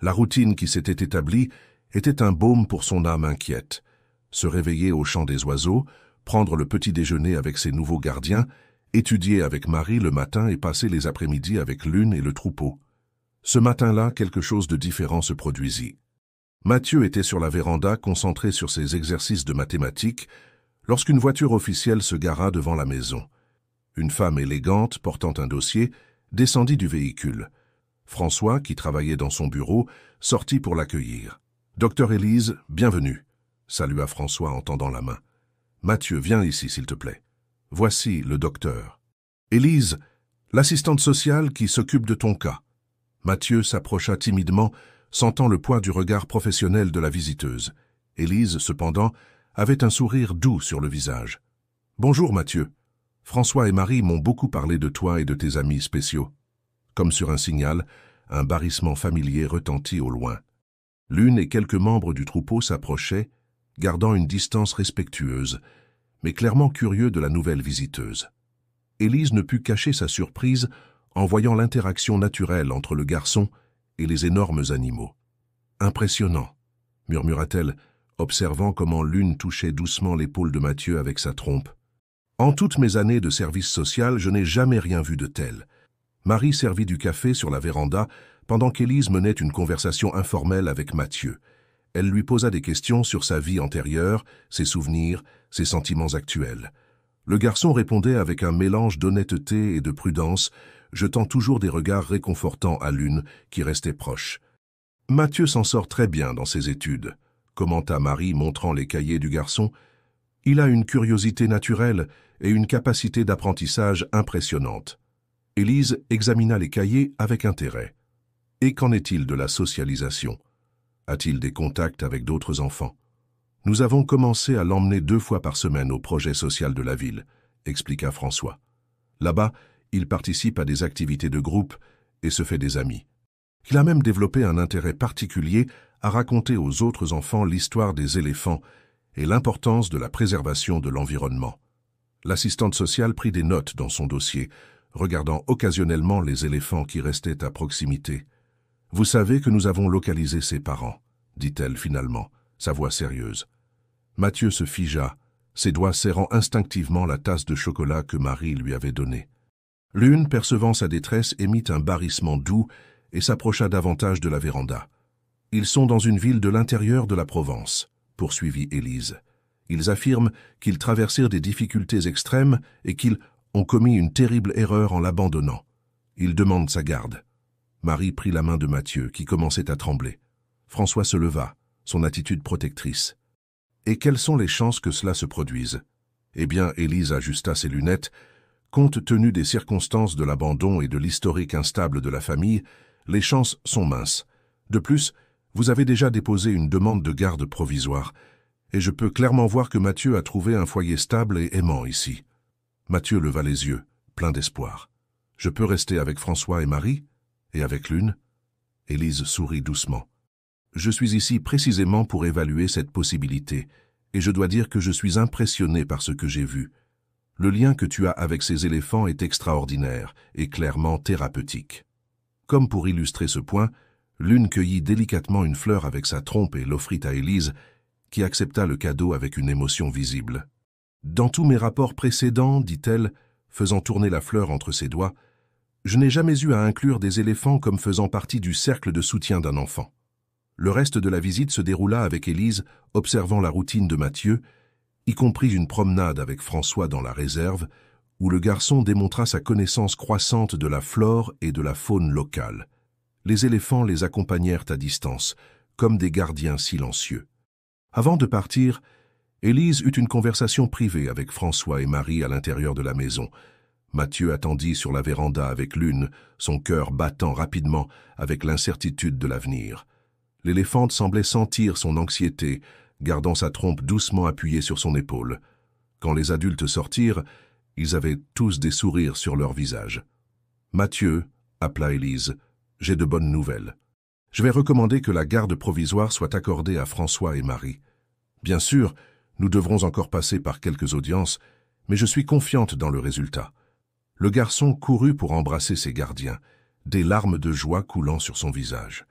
La routine qui s'était établie était un baume pour son âme inquiète. Se réveiller au chant des oiseaux, prendre le petit déjeuner avec ses nouveaux gardiens, étudier avec Marie le matin et passer les après-midi avec Lune et le troupeau. Ce matin-là, quelque chose de différent se produisit. Mathieu était sur la véranda, concentré sur ses exercices de mathématiques, lorsqu'une voiture officielle se gara devant la maison. Une femme élégante, portant un dossier, descendit du véhicule. François, qui travaillait dans son bureau, sortit pour l'accueillir. « Docteur Élise, bienvenue », salua François en tendant la main. « Mathieu, viens ici, s'il te plaît. Voici le docteur. Élise, l'assistante sociale qui s'occupe de ton cas. » Mathieu s'approcha timidement, sentant le poids du regard professionnel de la visiteuse. Élise, cependant, avait un sourire doux sur le visage. « Bonjour Mathieu. François et Marie m'ont beaucoup parlé de toi et de tes amis spéciaux. » Comme sur un signal, un barrissement familier retentit au loin. L'une et quelques membres du troupeau s'approchaient, gardant une distance respectueuse, mais clairement curieux de la nouvelle visiteuse. Élise ne put cacher sa surprise en voyant l'interaction naturelle entre le garçon et les énormes animaux. « Impressionnant », murmura-t-elle, observant comment l'une touchait doucement l'épaule de Mathieu avec sa trompe. « En toutes mes années de service social, je n'ai jamais rien vu de tel. » Marie servit du café sur la véranda pendant qu'Élise menait une conversation informelle avec Mathieu. Elle lui posa des questions sur sa vie antérieure, ses souvenirs, ses sentiments actuels. Le garçon répondait avec un mélange d'honnêteté et de prudence, jetant toujours des regards réconfortants à l'une qui restait proche. « Mathieu s'en sort très bien dans ses études », commenta Marie montrant les cahiers du garçon. « Il a une curiosité naturelle et une capacité d'apprentissage impressionnante. » Élise examina les cahiers avec intérêt. « Et qu'en est-il de la socialisation? A-t-il des contacts avec d'autres enfants? Nous avons commencé à l'emmener 2 fois par semaine au projet social de la ville, » expliqua François. « Là-bas, il participe à des activités de groupe et se fait des amis. Il a même développé un intérêt particulier à raconter aux autres enfants l'histoire des éléphants et l'importance de la préservation de l'environnement. » L'assistante sociale prit des notes dans son dossier, regardant occasionnellement les éléphants qui restaient à proximité. « Vous savez que nous avons localisé ses parents, » dit-elle finalement, sa voix sérieuse. Mathieu se figea, ses doigts serrant instinctivement la tasse de chocolat que Marie lui avait donnée. L'une, percevant sa détresse, émit un barrissement doux et s'approcha davantage de la véranda. « Ils sont dans une ville de l'intérieur de la Provence, » poursuivit Élise. « Ils affirment qu'ils traversèrent des difficultés extrêmes et qu'ils ont commis une terrible erreur en l'abandonnant. Ils demandent sa garde. » Marie prit la main de Mathieu, qui commençait à trembler. François se leva, son attitude protectrice. « Et quelles sont les chances que cela se produise ?» Eh bien, Élise ajusta ses lunettes. Compte tenu des circonstances de l'abandon et de l'historique instable de la famille, les chances sont minces. De plus, vous avez déjà déposé une demande de garde provisoire, et je peux clairement voir que Mathieu a trouvé un foyer stable et aimant ici. Mathieu leva les yeux, plein d'espoir. « Je peux rester avec François et Marie? Et avec l'une ?» Élise sourit doucement. « Je suis ici précisément pour évaluer cette possibilité, et je dois dire que je suis impressionné par ce que j'ai vu. Le lien que tu as avec ces éléphants est extraordinaire et clairement thérapeutique. » Comme pour illustrer ce point, l'une cueillit délicatement une fleur avec sa trompe et l'offrit à Élise, qui accepta le cadeau avec une émotion visible. « Dans tous mes rapports précédents, dit-elle, faisant tourner la fleur entre ses doigts, je n'ai jamais eu à inclure des éléphants comme faisant partie du cercle de soutien d'un enfant. » Le reste de la visite se déroula avec Élise, observant la routine de Mathieu, y compris une promenade avec François dans la réserve, où le garçon démontra sa connaissance croissante de la flore et de la faune locale. Les éléphants les accompagnèrent à distance, comme des gardiens silencieux. Avant de partir, Élise eut une conversation privée avec François et Marie à l'intérieur de la maison. Mathieu attendit sur la véranda avec l'une, son cœur battant rapidement avec l'incertitude de l'avenir. L'éléphante semblait sentir son anxiété, gardant sa trompe doucement appuyée sur son épaule. Quand les adultes sortirent, ils avaient tous des sourires sur leur visage. « Mathieu, » appela Élise, « j'ai de bonnes nouvelles. Je vais recommander que la garde provisoire soit accordée à François et Marie. Bien sûr, nous devrons encore passer par quelques audiences, mais je suis confiante dans le résultat. » Le garçon courut pour embrasser ses gardiens, des larmes de joie coulant sur son visage.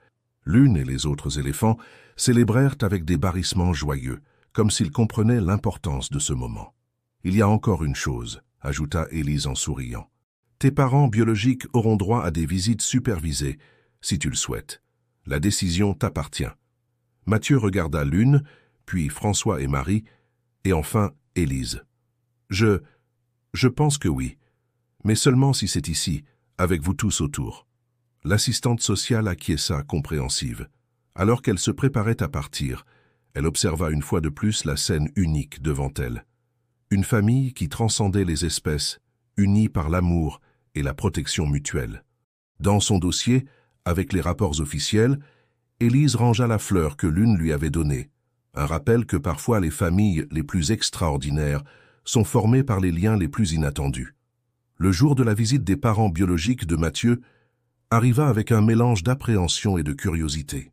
L'une et les autres éléphants célébrèrent avec des barrissements joyeux, comme s'ils comprenaient l'importance de ce moment. « Il y a encore une chose, » ajouta Élise en souriant. « Tes parents biologiques auront droit à des visites supervisées, si tu le souhaites. La décision t'appartient. » Mathieu regarda l'une, puis François et Marie, et enfin Élise. « Je pense que oui, mais seulement si c'est ici, avec vous tous autour. L'assistante sociale acquiesça, compréhensive. Alors qu'elle se préparait à partir, elle observa une fois de plus la scène unique devant elle. Une famille qui transcendait les espèces, unie par l'amour et la protection mutuelle. Dans son dossier, avec les rapports officiels, Élise rangea la fleur que l'une lui avait donnée, un rappel que parfois les familles les plus extraordinaires sont formées par les liens les plus inattendus. Le jour de la visite des parents biologiques de Mathieu arriva avec un mélange d'appréhension et de curiosité.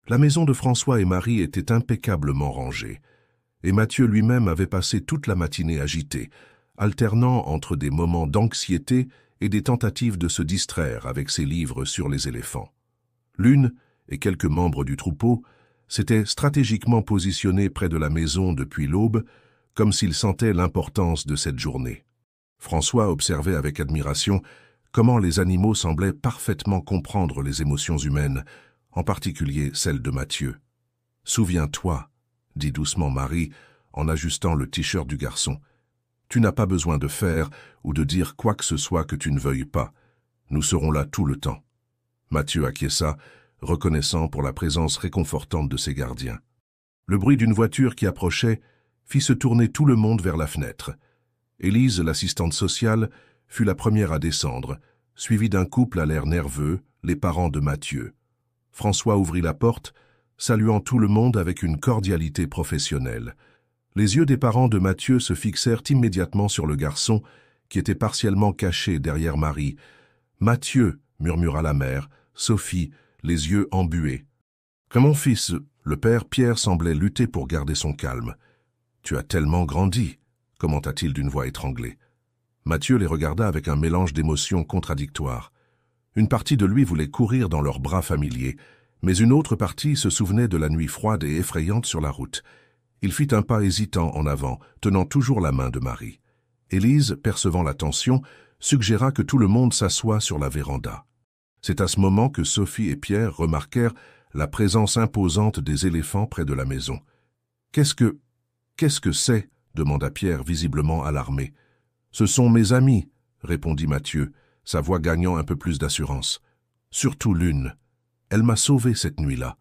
La maison de François et Marie était impeccablement rangée, et Mathieu lui-même avait passé toute la matinée agité, alternant entre des moments d'anxiété et des tentatives de se distraire avec ses livres sur les éléphants. L'une, et quelques membres du troupeau, s'étaient stratégiquement positionnés près de la maison depuis l'aube, comme s'ils sentaient l'importance de cette journée. François observait avec admiration comment les animaux semblaient parfaitement comprendre les émotions humaines, en particulier celle de Mathieu. « Souviens-toi », dit doucement Marie, en ajustant le t-shirt du garçon. « Tu n'as pas besoin de faire ou de dire quoi que ce soit que tu ne veuilles pas. Nous serons là tout le temps. » Mathieu acquiesça, reconnaissant pour la présence réconfortante de ses gardiens. Le bruit d'une voiture qui approchait fit se tourner tout le monde vers la fenêtre. Élise, l'assistante sociale, fut la première à descendre, suivie d'un couple à l'air nerveux, les parents de Mathieu. François ouvrit la porte, saluant tout le monde avec une cordialité professionnelle. Les yeux des parents de Mathieu se fixèrent immédiatement sur le garçon, qui était partiellement caché derrière Marie. « Mathieu » murmura la mère, Sophie, les yeux embués. « Que mon fils !» Le père Pierre semblait lutter pour garder son calme. « Tu as tellement grandi !» commenta-t-il d'une voix étranglée. Mathieu les regarda avec un mélange d'émotions contradictoires. Une partie de lui voulait courir dans leurs bras familiers, mais une autre partie se souvenait de la nuit froide et effrayante sur la route. Il fit un pas hésitant en avant, tenant toujours la main de Marie. Élise, percevant la tension, suggéra que tout le monde s'assoie sur la véranda. C'est à ce moment que Sophie et Pierre remarquèrent la présence imposante des éléphants près de la maison. « Qu'est-ce que c'est ?» demanda Pierre, visiblement alarmé. « Ce sont mes amis », répondit Mathieu, sa voix gagnant un peu plus d'assurance. « Surtout l'une. Elle m'a sauvé cette nuit-là. »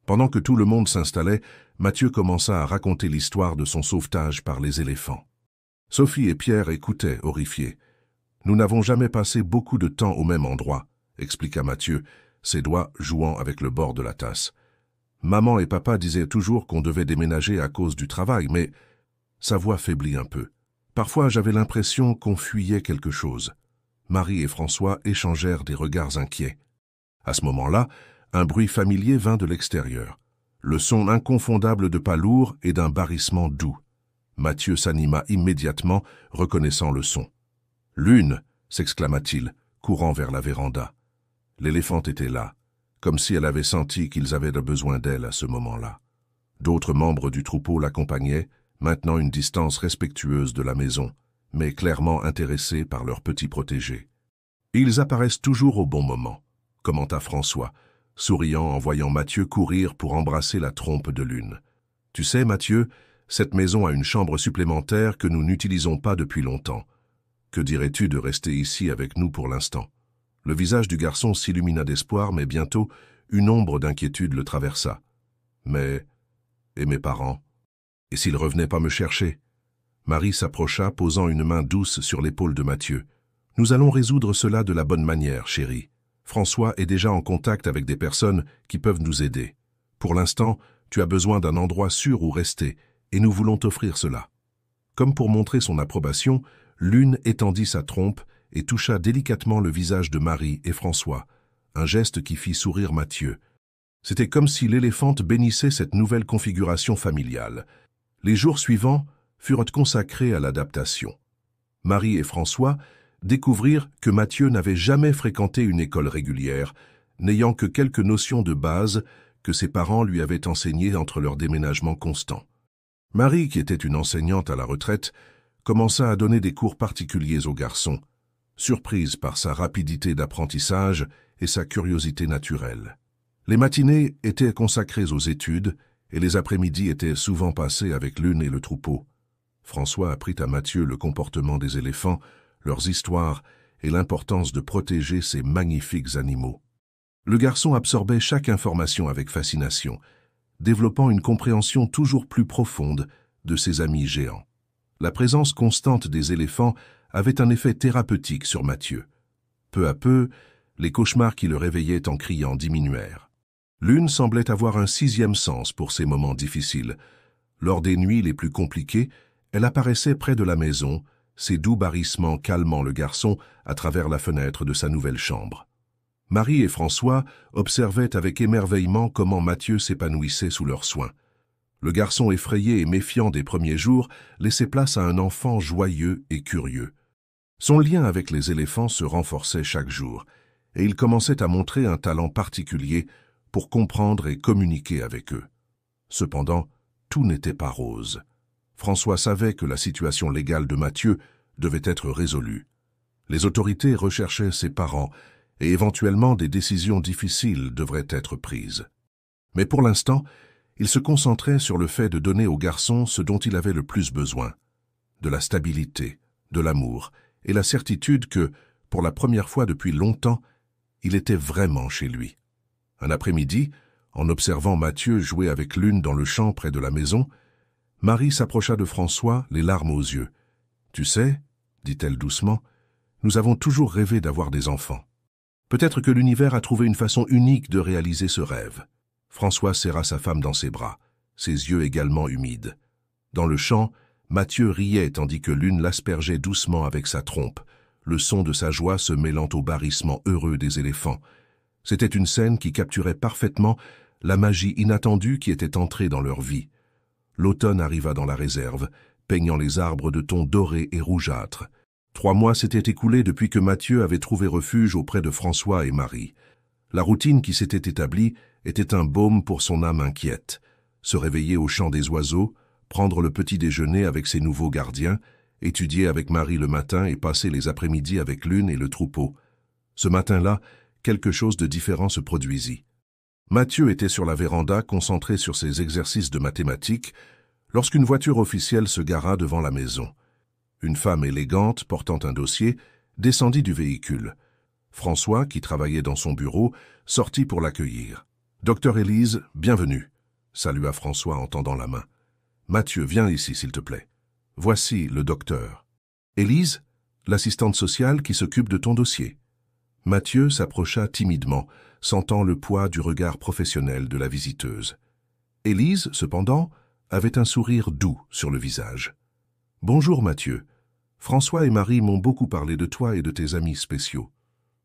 Pendant que tout le monde s'installait, Mathieu commença à raconter l'histoire de son sauvetage par les éléphants. Sophie et Pierre écoutaient, horrifiés. « Nous n'avons jamais passé beaucoup de temps au même endroit, » expliqua Mathieu, ses doigts jouant avec le bord de la tasse. « Maman et papa disaient toujours qu'on devait déménager à cause du travail, mais... » Sa voix faiblit un peu. Parfois, j'avais l'impression qu'on fuyait quelque chose. Marie et François échangèrent des regards inquiets. À ce moment-là, un bruit familier vint de l'extérieur. Le son inconfondable de pas lourds et d'un barrissement doux. Mathieu s'anima immédiatement, reconnaissant le son. « L'une !» s'exclama-t-il, courant vers la véranda. L'éléphante était là, comme si elle avait senti qu'ils avaient besoin d'elle à ce moment-là. D'autres membres du troupeau l'accompagnaient, maintenant une distance respectueuse de la maison, mais clairement intéressés par leur petit protégé. « Ils apparaissent toujours au bon moment », commenta François, souriant en voyant Mathieu courir pour embrasser la trompe de l'une. « Tu sais, Mathieu, cette maison a une chambre supplémentaire que nous n'utilisons pas depuis longtemps. Que dirais-tu de rester ici avec nous pour l'instant ?» Le visage du garçon s'illumina d'espoir, mais bientôt, une ombre d'inquiétude le traversa. « Mais... et mes parents ? Et s'ils revenaient pas me chercher ?» Marie s'approcha, posant une main douce sur l'épaule de Mathieu. « Nous allons résoudre cela de la bonne manière, chérie. François est déjà en contact avec des personnes qui peuvent nous aider. Pour l'instant, tu as besoin d'un endroit sûr où rester, et nous voulons t'offrir cela. » Comme pour montrer son approbation, l'une étendit sa trompe et toucha délicatement le visage de Marie et François, un geste qui fit sourire Mathieu. C'était comme si l'éléphante bénissait cette nouvelle configuration familiale. Les jours suivants furent consacrés à l'adaptation. Marie et François découvrirent que Mathieu n'avait jamais fréquenté une école régulière, n'ayant que quelques notions de base que ses parents lui avaient enseignées entre leurs déménagements constants. Marie, qui était une enseignante à la retraite, commença à donner des cours particuliers aux garçons, surprise par sa rapidité d'apprentissage et sa curiosité naturelle. Les matinées étaient consacrées aux études et les après-midi étaient souvent passés avec l'une et le troupeau. François apprit à Mathieu le comportement des éléphants, leurs histoires et l'importance de protéger ces magnifiques animaux. Le garçon absorbait chaque information avec fascination, développant une compréhension toujours plus profonde de ses amis géants. La présence constante des éléphants avait un effet thérapeutique sur Mathieu. Peu à peu, les cauchemars qui le réveillaient en criant diminuèrent. Lune semblait avoir un sixième sens pour ces moments difficiles. Lors des nuits les plus compliquées, elle apparaissait près de la maison, ses doux barrissements calmant le garçon à travers la fenêtre de sa nouvelle chambre. Marie et François observaient avec émerveillement comment Mathieu s'épanouissait sous leurs soins. Le garçon effrayé et méfiant des premiers jours laissait place à un enfant joyeux et curieux. Son lien avec les éléphants se renforçait chaque jour, et il commençait à montrer un talent particulier pour comprendre et communiquer avec eux. Cependant, tout n'était pas rose. François savait que la situation légale de Mathieu devait être résolue. Les autorités recherchaient ses parents et éventuellement des décisions difficiles devraient être prises. Mais pour l'instant, il se concentrait sur le fait de donner au garçon ce dont il avait le plus besoin, de la stabilité, de l'amour et la certitude que, pour la première fois depuis longtemps, il était vraiment chez lui. Un après-midi, en observant Mathieu jouer avec Lune dans le champ près de la maison, Marie s'approcha de François, les larmes aux yeux. « Tu sais, dit-elle doucement, nous avons toujours rêvé d'avoir des enfants. Peut-être que l'univers a trouvé une façon unique de réaliser ce rêve. » François serra sa femme dans ses bras, ses yeux également humides. Dans le champ, Mathieu riait tandis que Lune l'aspergeait doucement avec sa trompe, le son de sa joie se mêlant au barrissement heureux des éléphants. C'était une scène qui capturait parfaitement la magie inattendue qui était entrée dans leur vie. L'automne arriva dans la réserve, peignant les arbres de tons dorés et rougeâtres. 3 mois s'étaient écoulés depuis que Mathieu avait trouvé refuge auprès de François et Marie. La routine qui s'était établie était un baume pour son âme inquiète. Se réveiller au chant des oiseaux, prendre le petit déjeuner avec ses nouveaux gardiens, étudier avec Marie le matin et passer les après-midi avec Lune et le troupeau. Ce matin-là, quelque chose de différent se produisit. Mathieu était sur la véranda, concentré sur ses exercices de mathématiques, lorsqu'une voiture officielle se gara devant la maison. Une femme élégante, portant un dossier, descendit du véhicule. François, qui travaillait dans son bureau, sortit pour l'accueillir. « Docteur Élise, bienvenue », salua François en tendant la main. « Mathieu, viens ici, s'il te plaît. Voici le docteur. »« Élise, l'assistante sociale qui s'occupe de ton dossier. » Mathieu s'approcha timidement, sentant le poids du regard professionnel de la visiteuse. Élise, cependant, avait un sourire doux sur le visage. « Bonjour Mathieu. François et Marie m'ont beaucoup parlé de toi et de tes amis spéciaux. »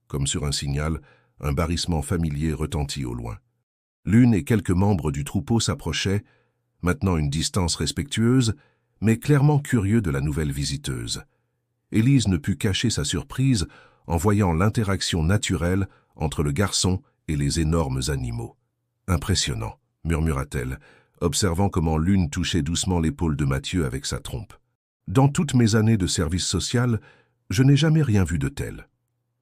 Comme sur un signal, un barrissement familier retentit au loin. Lune et quelques membres du troupeau s'approchaient, maintenant une distance respectueuse, mais clairement curieux de la nouvelle visiteuse. Élise ne put cacher sa surprise en voyant l'interaction naturelle entre le garçon et les énormes animaux. « Impressionnant », murmura-t-elle, observant comment Lune touchait doucement l'épaule de Mathieu avec sa trompe. « Dans toutes mes années de service social, je n'ai jamais rien vu de tel. »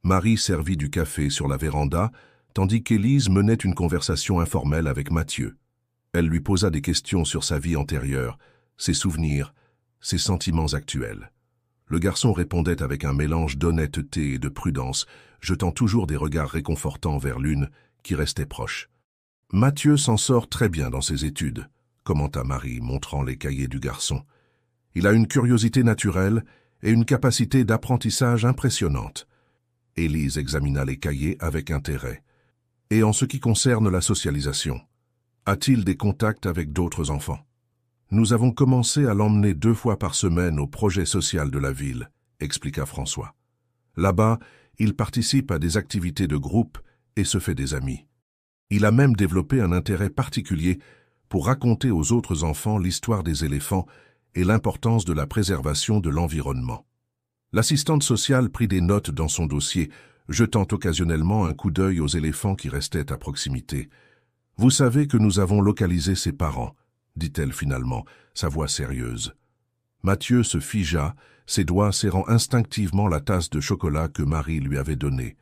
Marie servit du café sur la véranda, tandis qu'Élise menait une conversation informelle avec Mathieu. Elle lui posa des questions sur sa vie antérieure, ses souvenirs, ses sentiments actuels. Le garçon répondait avec un mélange d'honnêteté et de prudence, jetant toujours des regards réconfortants vers Lune, qui restait proche. « Mathieu s'en sort très bien dans ses études, » commenta Marie, montrant les cahiers du garçon. « Il a une curiosité naturelle et une capacité d'apprentissage impressionnante. » Élise examina les cahiers avec intérêt. « Et en ce qui concerne la socialisation, a-t-il des contacts avec d'autres enfants ? » « Nous avons commencé à l'emmener 2 fois par semaine au projet social de la ville, » expliqua François. « Là-bas, il participe à des activités de groupe et se fait des amis. Il a même développé un intérêt particulier pour raconter aux autres enfants l'histoire des éléphants et l'importance de la préservation de l'environnement. » L'assistante sociale prit des notes dans son dossier, jetant occasionnellement un coup d'œil aux éléphants qui restaient à proximité. « Vous savez que nous avons localisé ses parents, » dit-elle finalement, sa voix sérieuse. Mathieu se figea, ses doigts serrant instinctivement la tasse de chocolat que Marie lui avait donnée.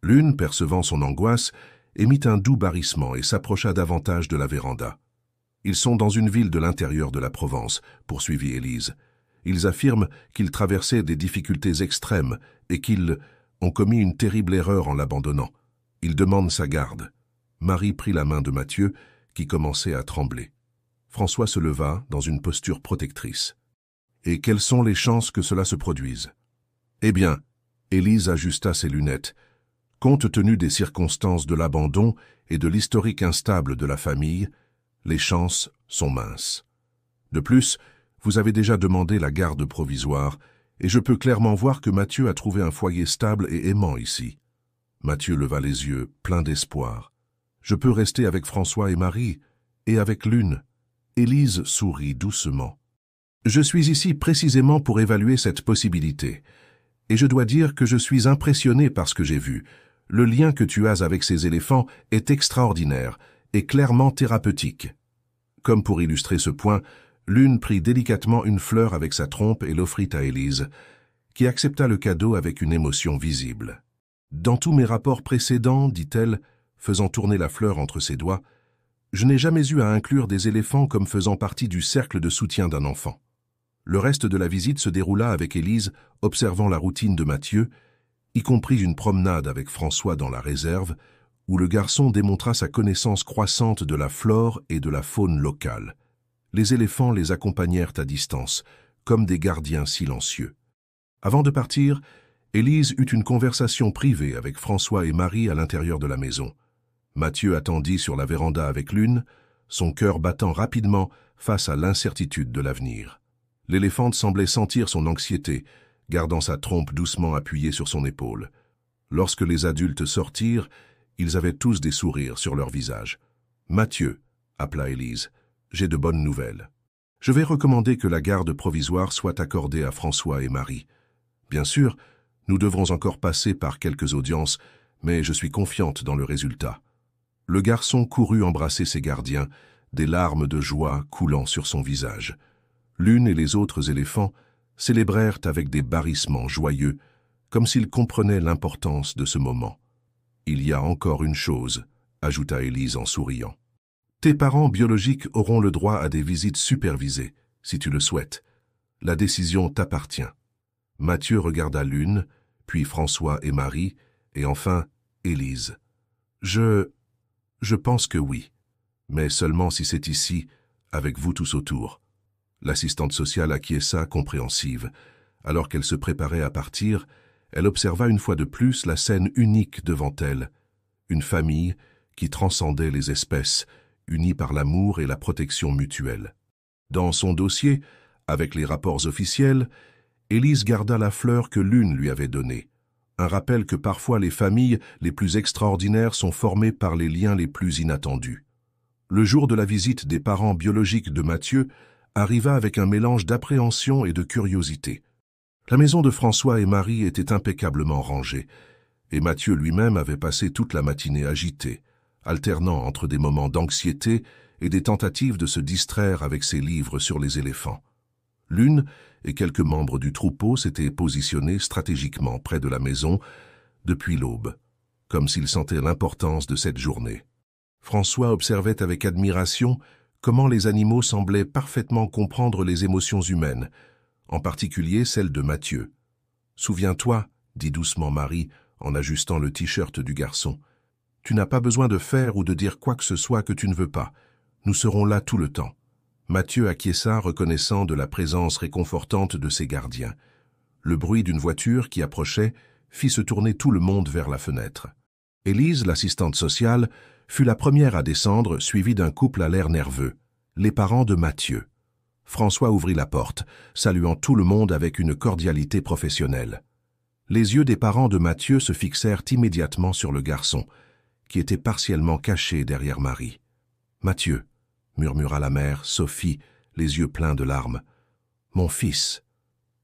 Lune, percevant son angoisse, émit un doux barrissement et s'approcha davantage de la véranda. « Ils sont dans une ville de l'intérieur de la Provence, » poursuivit Élise. « Ils affirment qu'ils traversaient des difficultés extrêmes et qu'ils ont commis une terrible erreur en l'abandonnant. Il demande sa garde. Marie prit la main de Mathieu, qui commençait à trembler. François se leva dans une posture protectrice. Et quelles sont les chances que cela se produise? Eh bien, Élise ajusta ses lunettes. Compte tenu des circonstances de l'abandon et de l'historique instable de la famille, les chances sont minces. De plus, vous avez déjà demandé la garde provisoire, et je peux clairement voir que Mathieu a trouvé un foyer stable et aimant ici. Mathieu leva les yeux, plein d'espoir. Je peux rester avec François et Marie, et avec Lune. Élise sourit doucement. Je suis ici précisément pour évaluer cette possibilité. Et je dois dire que je suis impressionné par ce que j'ai vu. Le lien que tu as avec ces éléphants est extraordinaire et clairement thérapeutique. Comme pour illustrer ce point, Lune prit délicatement une fleur avec sa trompe et l'offrit à Élise, qui accepta le cadeau avec une émotion visible. Dans tous mes rapports précédents, dit-elle, faisant tourner la fleur entre ses doigts, je n'ai jamais eu à inclure des éléphants comme faisant partie du cercle de soutien d'un enfant. Le reste de la visite se déroula avec Élise, observant la routine de Mathieu, y compris une promenade avec François dans la réserve, où le garçon démontra sa connaissance croissante de la flore et de la faune locale. Les éléphants les accompagnèrent à distance, comme des gardiens silencieux. Avant de partir, Élise eut une conversation privée avec François et Marie à l'intérieur de la maison. Mathieu attendit sur la véranda avec Lune, son cœur battant rapidement face à l'incertitude de l'avenir. L'éléphante semblait sentir son anxiété, gardant sa trompe doucement appuyée sur son épaule. Lorsque les adultes sortirent, ils avaient tous des sourires sur leur visage. « Mathieu », appela Élise, « j'ai de bonnes nouvelles. Je vais recommander que la garde provisoire soit accordée à François et Marie. Bien sûr, nous devrons encore passer par quelques audiences, mais je suis confiante dans le résultat. » Le garçon courut embrasser ses gardiens, des larmes de joie coulant sur son visage. Lune et les autres éléphants célébrèrent avec des barrissements joyeux, comme s'ils comprenaient l'importance de ce moment. « Il y a encore une chose, » ajouta Élise en souriant. « Tes parents biologiques auront le droit à des visites supervisées, si tu le souhaites. La décision t'appartient. » Mathieu regarda Lune, puis François et Marie, et enfin Élise. « Je pense que oui, mais seulement si c'est ici, avec vous tous autour. » L'assistante sociale acquiesça, compréhensive. Alors qu'elle se préparait à partir, elle observa une fois de plus la scène unique devant elle. Une famille qui transcendait les espèces, unie par l'amour et la protection mutuelle. Dans son dossier, avec les rapports officiels, Élise garda la fleur que Lune lui avait donnée. Un rappel que parfois les familles les plus extraordinaires sont formées par les liens les plus inattendus. Le jour de la visite des parents biologiques de Mathieu arriva avec un mélange d'appréhension et de curiosité. La maison de François et Marie était impeccablement rangée, et Mathieu lui-même avait passé toute la matinée agité, alternant entre des moments d'anxiété et des tentatives de se distraire avec ses livres sur les éléphants. Lune et quelques membres du troupeau s'étaient positionnés stratégiquement près de la maison depuis l'aube, comme s'ils sentaient l'importance de cette journée. François observait avec admiration comment les animaux semblaient parfaitement comprendre les émotions humaines, en particulier celle de Mathieu. « Souviens-toi, » dit doucement Marie en ajustant le t-shirt du garçon, « tu n'as pas besoin de faire ou de dire quoi que ce soit que tu ne veux pas. Nous serons là tout le temps. » Mathieu acquiesça, reconnaissant de la présence réconfortante de ses gardiens. Le bruit d'une voiture qui approchait fit se tourner tout le monde vers la fenêtre. Élise, l'assistante sociale, fut la première à descendre, suivie d'un couple à l'air nerveux, les parents de Mathieu. François ouvrit la porte, saluant tout le monde avec une cordialité professionnelle. Les yeux des parents de Mathieu se fixèrent immédiatement sur le garçon, qui était partiellement caché derrière Marie. « Mathieu », murmura la mère, Sophie, les yeux pleins de larmes. « Mon fils !»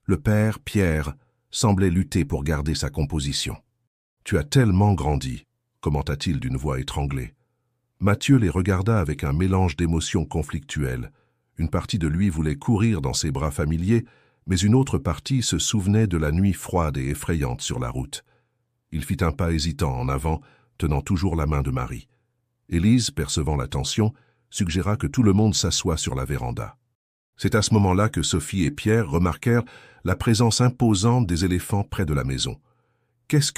Le père, Pierre, semblait lutter pour garder sa composition. « Tu as tellement grandi !» commenta-t-il d'une voix étranglée. Mathieu les regarda avec un mélange d'émotions conflictuelles. Une partie de lui voulait courir dans ses bras familiers, mais une autre partie se souvenait de la nuit froide et effrayante sur la route. Il fit un pas hésitant en avant, tenant toujours la main de Marie. Élise, percevant la tension, suggéra que tout le monde s'assoie sur la véranda. C'est à ce moment-là que Sophie et Pierre remarquèrent la présence imposante des éléphants près de la maison. Qu'est-ce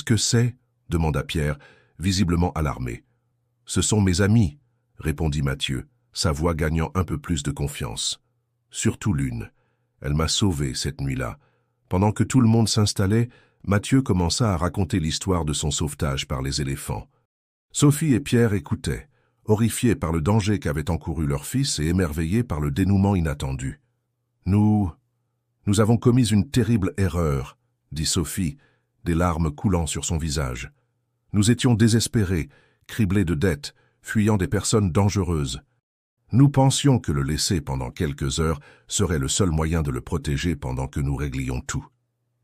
que c'est ?» demanda Pierre, visiblement alarmé. « Ce sont mes amis, » répondit Mathieu, sa voix gagnant un peu plus de confiance. « Surtout l'une. Elle m'a sauvé cette nuit-là. » Pendant que tout le monde s'installait, Mathieu commença à raconter l'histoire de son sauvetage par les éléphants. Sophie et Pierre écoutaient, horrifiés par le danger qu'avait encouru leur fils et émerveillés par le dénouement inattendu. « Nous avons commis une terrible erreur, » dit Sophie, des larmes coulant sur son visage. « Nous étions désespérés, criblés de dettes, fuyant des personnes dangereuses. Nous pensions que le laisser pendant quelques heures serait le seul moyen de le protéger pendant que nous réglions tout. »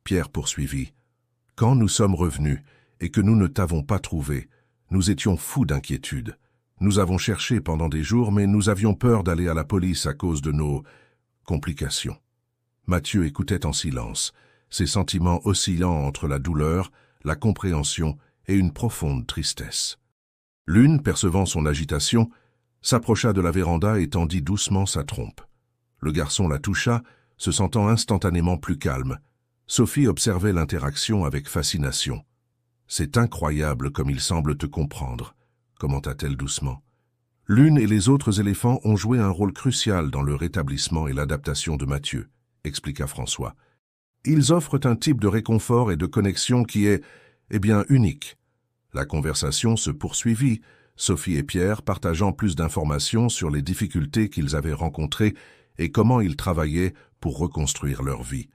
Pierre poursuivit. « Quand nous sommes revenus et que nous ne t'avons pas trouvé, nous étions fous d'inquiétude. Nous avons cherché pendant des jours, mais nous avions peur d'aller à la police à cause de nos complications. » Mathieu écoutait en silence, ses sentiments oscillant entre la douleur, la compréhension et une profonde tristesse. L'une, percevant son agitation, s'approcha de la véranda et tendit doucement sa trompe. Le garçon la toucha, se sentant instantanément plus calme. Sophie observait l'interaction avec fascination. « C'est incroyable comme il semble te comprendre », commenta-t-elle doucement. « L'une et les autres éléphants ont joué un rôle crucial dans le rétablissement et l'adaptation de Mathieu, » expliqua François. « Ils offrent un type de réconfort et de connexion qui est, unique. » La conversation se poursuivit, Sophie et Pierre partageant plus d'informations sur les difficultés qu'ils avaient rencontrées et comment ils travaillaient pour reconstruire leur vie.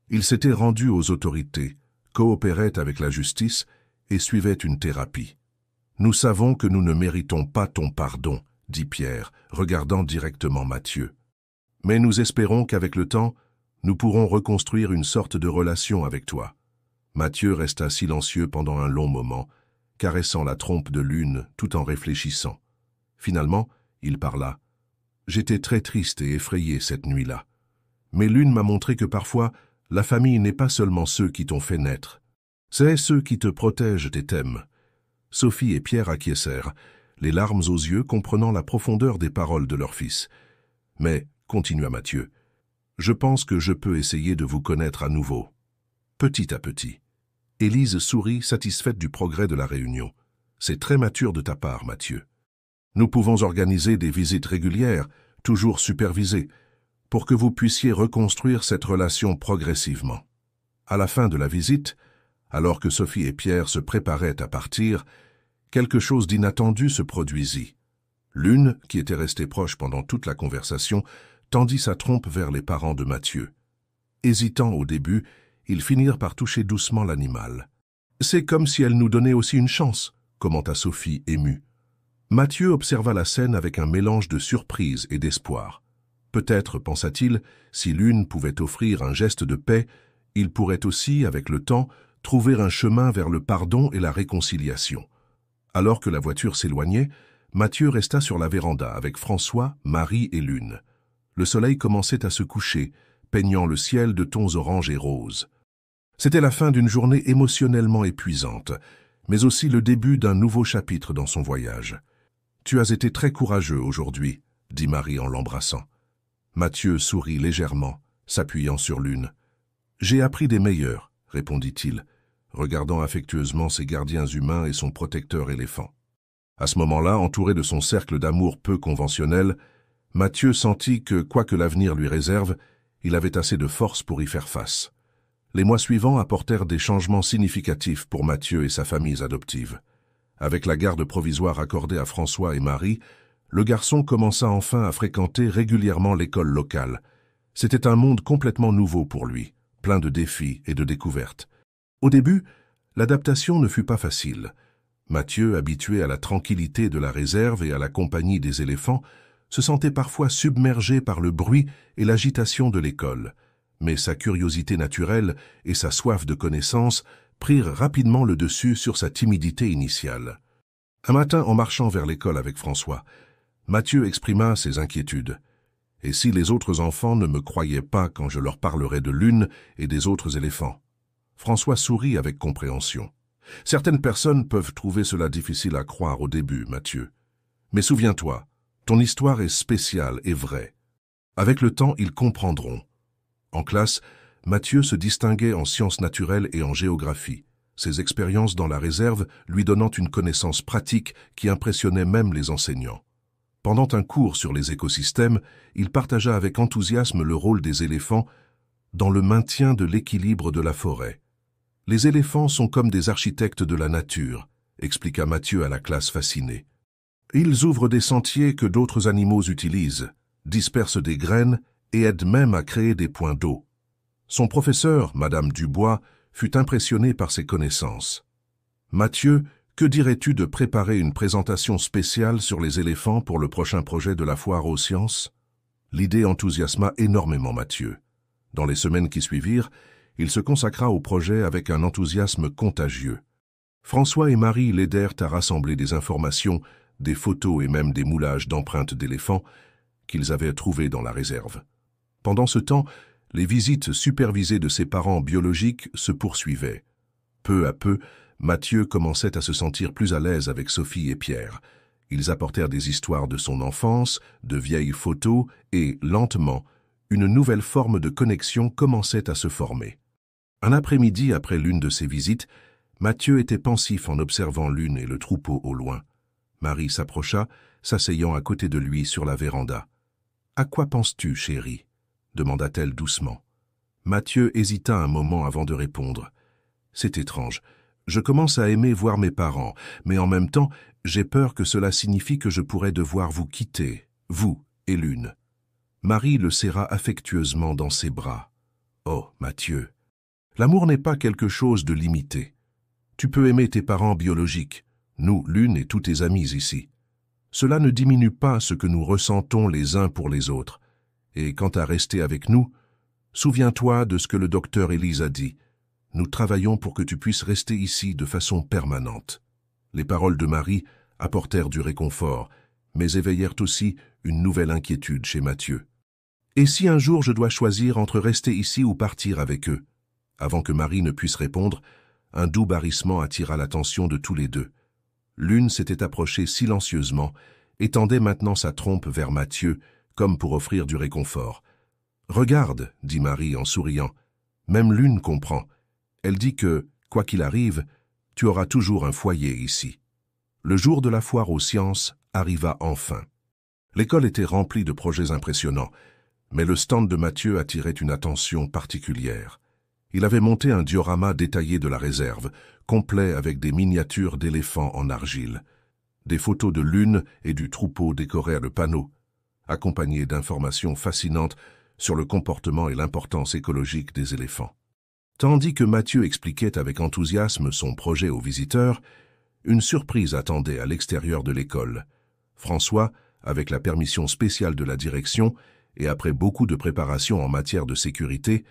Ils s'étaient rendus aux autorités, coopéraient avec la justice et suivaient une thérapie. « Nous savons que nous ne méritons pas ton pardon, » dit Pierre, regardant directement Mathieu. « Mais nous espérons qu'avec le temps, nous pourrons reconstruire une sorte de relation avec toi. » Mathieu resta silencieux pendant un long moment, caressant la trompe de l'une tout en réfléchissant. Finalement, il parla. « J'étais très triste et effrayé cette nuit-là. Mais l'une m'a montré que parfois, la famille n'est pas seulement ceux qui t'ont fait naître. C'est ceux qui te protègent et t'aiment. » Sophie et Pierre acquiescèrent, les larmes aux yeux comprenant la profondeur des paroles de leur fils. « Mais, » continua Mathieu, « je pense que je peux essayer de vous connaître à nouveau. » Petit à petit. Élise sourit, satisfaite du progrès de la réunion. « C'est très mature de ta part, Mathieu. Nous pouvons organiser des visites régulières, toujours supervisées, pour que vous puissiez reconstruire cette relation progressivement. » À la fin de la visite, alors que Sophie et Pierre se préparaient à partir, quelque chose d'inattendu se produisit. L'une, qui était restée proche pendant toute la conversation, tendit sa trompe vers les parents de Mathieu. Hésitant au début, ils finirent par toucher doucement l'animal. « C'est comme si elle nous donnait aussi une chance », commenta Sophie émue. Mathieu observa la scène avec un mélange de surprise et d'espoir. Peut-être, pensa-t-il, si l'une pouvait offrir un geste de paix, il pourrait aussi, avec le temps, trouver un chemin vers le pardon et la réconciliation. Alors que la voiture s'éloignait, Mathieu resta sur la véranda avec François, Marie et l'une. Le soleil commençait à se coucher, peignant le ciel de tons orange et rose. C'était la fin d'une journée émotionnellement épuisante, mais aussi le début d'un nouveau chapitre dans son voyage. « Tu as été très courageux aujourd'hui, » dit Marie en l'embrassant. Mathieu sourit légèrement, s'appuyant sur l'une. « J'ai appris des meilleurs, » répondit-il, regardant affectueusement ses gardiens humains et son protecteur éléphant. À ce moment-là, entouré de son cercle d'amour peu conventionnel, Mathieu sentit que, quoi que l'avenir lui réserve, il avait assez de force pour y faire face. Les mois suivants apportèrent des changements significatifs pour Mathieu et sa famille adoptive. Avec la garde provisoire accordée à François et Marie, le garçon commença enfin à fréquenter régulièrement l'école locale. C'était un monde complètement nouveau pour lui, plein de défis et de découvertes. Au début, l'adaptation ne fut pas facile. Mathieu, habitué à la tranquillité de la réserve et à la compagnie des éléphants, se sentait parfois submergé par le bruit et l'agitation de l'école. Mais sa curiosité naturelle et sa soif de connaissance prirent rapidement le dessus sur sa timidité initiale. Un matin, en marchant vers l'école avec François, Mathieu exprima ses inquiétudes. « Et si les autres enfants ne me croyaient pas quand je leur parlerais de l'une et des autres éléphants ?» François sourit avec compréhension. « Certaines personnes peuvent trouver cela difficile à croire au début, Mathieu. Mais souviens-toi, ton histoire est spéciale et vraie. Avec le temps, ils comprendront. » En classe, Mathieu se distinguait en sciences naturelles et en géographie, ses expériences dans la réserve lui donnant une connaissance pratique qui impressionnait même les enseignants. Pendant un cours sur les écosystèmes, il partagea avec enthousiasme le rôle des éléphants dans le maintien de l'équilibre de la forêt. « Les éléphants sont comme des architectes de la nature », expliqua Mathieu à la classe fascinée. « Ils ouvrent des sentiers que d'autres animaux utilisent, dispersent des graines et aident même à créer des points d'eau. » Son professeur, Madame Dubois, fut impressionné par ses connaissances. « Mathieu, que dirais-tu de préparer une présentation spéciale sur les éléphants pour le prochain projet de la foire aux sciences ?» L'idée enthousiasma énormément Mathieu. Dans les semaines qui suivirent, il se consacra au projet avec un enthousiasme contagieux. François et Marie l'aidèrent à rassembler des informations, des photos et même des moulages d'empreintes d'éléphants qu'ils avaient trouvées dans la réserve. Pendant ce temps, les visites supervisées de ses parents biologiques se poursuivaient. Peu à peu, Mathieu commençait à se sentir plus à l'aise avec Sophie et Pierre. Ils apportèrent des histoires de son enfance, de vieilles photos et, lentement, une nouvelle forme de connexion commençait à se former. Un après-midi après l'une de ces visites, Mathieu était pensif en observant Lune et le troupeau au loin. Marie s'approcha, s'asseyant à côté de lui sur la véranda. « À quoi penses-tu, chérie ?» demanda-t-elle doucement. Mathieu hésita un moment avant de répondre. « C'est étrange. Je commence à aimer voir mes parents, mais en même temps, j'ai peur que cela signifie que je pourrais devoir vous quitter, vous et Lune. » Marie le serra affectueusement dans ses bras. « Oh, Mathieu, l'amour n'est pas quelque chose de limité. Tu peux aimer tes parents biologiques, nous, Lune et tous tes amis ici. Cela ne diminue pas ce que nous ressentons les uns pour les autres. Et quant à rester avec nous, souviens-toi de ce que le docteur Élise a dit. Nous travaillons pour que tu puisses rester ici de façon permanente. » Les paroles de Marie apportèrent du réconfort, mais éveillèrent aussi une nouvelle inquiétude chez Mathieu. « Et si un jour je dois choisir entre rester ici ou partir avec eux ?» Avant que Marie ne puisse répondre, un doux barrissement attira l'attention de tous les deux. Lune s'était approchée silencieusement et tendait maintenant sa trompe vers Mathieu, comme pour offrir du réconfort. « Regarde, » dit Marie en souriant, « même Lune comprend. Elle dit que, quoi qu'il arrive, tu auras toujours un foyer ici. » Le jour de la foire aux sciences arriva enfin. L'école était remplie de projets impressionnants, mais le stand de Mathieu attirait une attention particulière. Il avait monté un diorama détaillé de la réserve, complet avec des miniatures d'éléphants en argile. Des photos de Lune et du troupeau décorèrent le panneau, accompagnées d'informations fascinantes sur le comportement et l'importance écologique des éléphants. Tandis que Mathieu expliquait avec enthousiasme son projet aux visiteurs, une surprise attendait à l'extérieur de l'école. François, avec la permission spéciale de la direction et après beaucoup de préparations en matière de sécurité,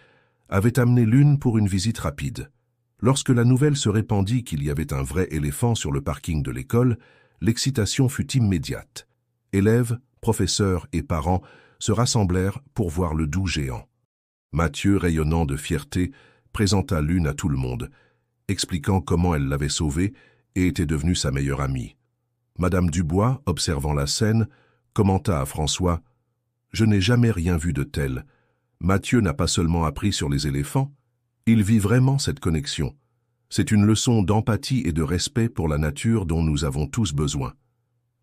avait amené Lune pour une visite rapide. Lorsque la nouvelle se répandit qu'il y avait un vrai éléphant sur le parking de l'école, l'excitation fut immédiate. Élèves, professeurs et parents se rassemblèrent pour voir le doux géant. Mathieu, rayonnant de fierté, présenta Lune à tout le monde, expliquant comment elle l'avait sauvé et était devenue sa meilleure amie. Madame Dubois, observant la scène, commenta à François « Je n'ai jamais rien vu de tel. Mathieu n'a pas seulement appris sur les éléphants, il vit vraiment cette connexion. C'est une leçon d'empathie et de respect pour la nature dont nous avons tous besoin. »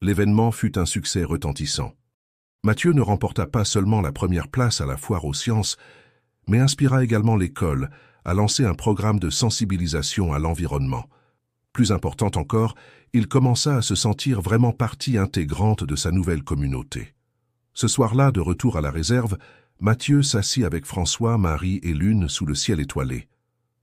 L'événement fut un succès retentissant. Mathieu ne remporta pas seulement la première place à la foire aux sciences, mais inspira également l'école à lancer un programme de sensibilisation à l'environnement. Plus important encore, il commença à se sentir vraiment partie intégrante de sa nouvelle communauté. Ce soir-là, de retour à la réserve, Mathieu s'assit avec François, Marie et Lune sous le ciel étoilé.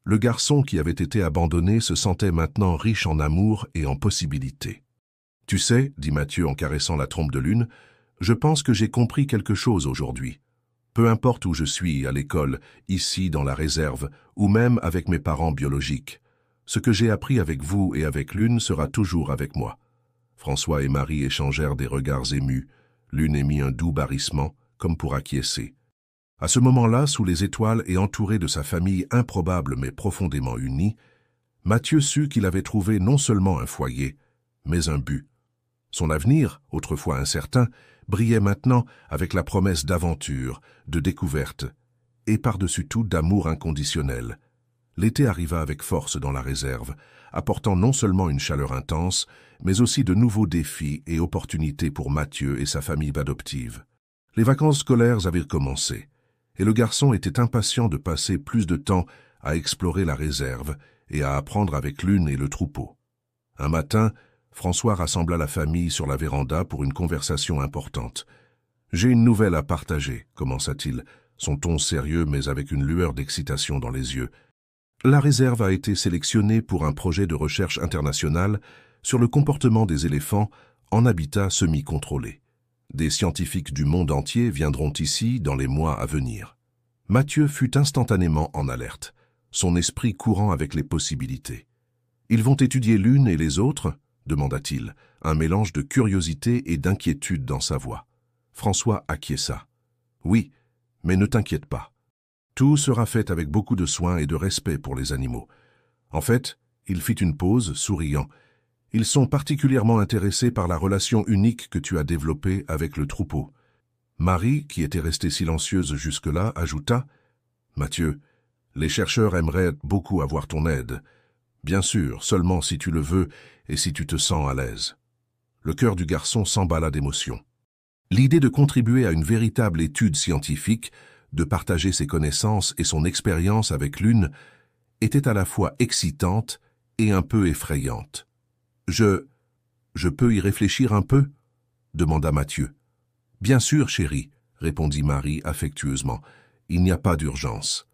Le garçon qui avait été abandonné se sentait maintenant riche en amour et en possibilités. « Tu sais, » dit Mathieu en caressant la trompe de Lune, « je pense que j'ai compris quelque chose aujourd'hui. Peu importe où je suis, à l'école, ici dans la réserve, ou même avec mes parents biologiques. Ce que j'ai appris avec vous et avec Lune sera toujours avec moi. » François et Marie échangèrent des regards émus. Lune émit un doux barrissement, comme pour acquiescer. À ce moment-là, sous les étoiles et entouré de sa famille improbable mais profondément unie, Mathieu sut qu'il avait trouvé non seulement un foyer, mais un but. Son avenir, autrefois incertain, brillait maintenant avec la promesse d'aventure, de découverte et par-dessus tout d'amour inconditionnel. L'été arriva avec force dans la réserve, apportant non seulement une chaleur intense, mais aussi de nouveaux défis et opportunités pour Mathieu et sa famille adoptive. Les vacances scolaires avaient commencé, et le garçon était impatient de passer plus de temps à explorer la réserve et à apprendre avec Lune et le troupeau. Un matin, François rassembla la famille sur la véranda pour une conversation importante. « J'ai une nouvelle à partager », commença-t-il, son ton sérieux mais avec une lueur d'excitation dans les yeux. La réserve a été sélectionnée pour un projet de recherche internationale sur le comportement des éléphants en habitat semi-contrôlé. Des scientifiques du monde entier viendront ici dans les mois à venir. Mathieu fut instantanément en alerte, son esprit courant avec les possibilités. « Ils vont étudier l'une et les autres ?» demanda-t-il, un mélange de curiosité et d'inquiétude dans sa voix. François acquiesça. « Oui, mais ne t'inquiète pas. Tout sera fait avec beaucoup de soin et de respect pour les animaux. » En fait, il fit une pause, souriant. « Ils sont particulièrement intéressés par la relation unique que tu as développée avec le troupeau. » Marie, qui était restée silencieuse jusque-là, ajouta « Mathieu, les chercheurs aimeraient beaucoup avoir ton aide. Bien sûr, seulement si tu le veux et si tu te sens à l'aise. » Le cœur du garçon s'emballa d'émotion. L'idée de contribuer à une véritable étude scientifique, de partager ses connaissances et son expérience avec Lune, était à la fois excitante et un peu effrayante. « Je peux y réfléchir un peu ?» demanda Mathieu. « Bien sûr, chérie, » répondit Marie affectueusement. « Il n'y a pas d'urgence. »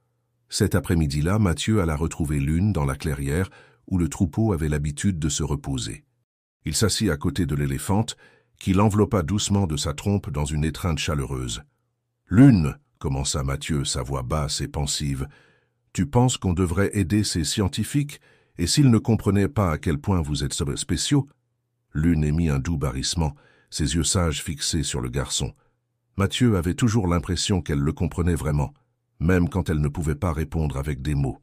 Cet après-midi-là, Mathieu alla retrouver Lune dans la clairière où le troupeau avait l'habitude de se reposer. Il s'assit à côté de l'éléphante, qui l'enveloppa doucement de sa trompe dans une étreinte chaleureuse. « Lune !» commença Mathieu, sa voix basse et pensive. « Tu penses qu'on devrait aider ces scientifiques, et s'ils ne comprenaient pas à quel point vous êtes spéciaux ?» Lune émit un doux barrissement, ses yeux sages fixés sur le garçon. Mathieu avait toujours l'impression qu'elle le comprenait vraiment, même quand elle ne pouvait pas répondre avec des mots.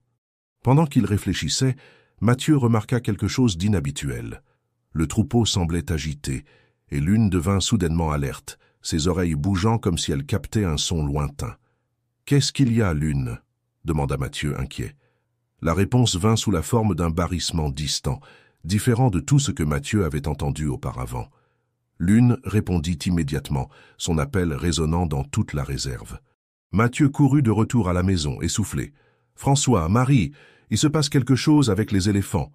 Pendant qu'il réfléchissait, Mathieu remarqua quelque chose d'inhabituel. Le troupeau semblait agité, et Lune devint soudainement alerte, ses oreilles bougeant comme si elle captait un son lointain. « Qu'est-ce qu'il y a, Lune ?» demanda Mathieu, inquiet. La réponse vint sous la forme d'un barrissement distant, différent de tout ce que Mathieu avait entendu auparavant. Lune répondit immédiatement, son appel résonnant dans toute la réserve. Mathieu courut de retour à la maison, essoufflé. « François, Marie, il se passe quelque chose avec les éléphants. »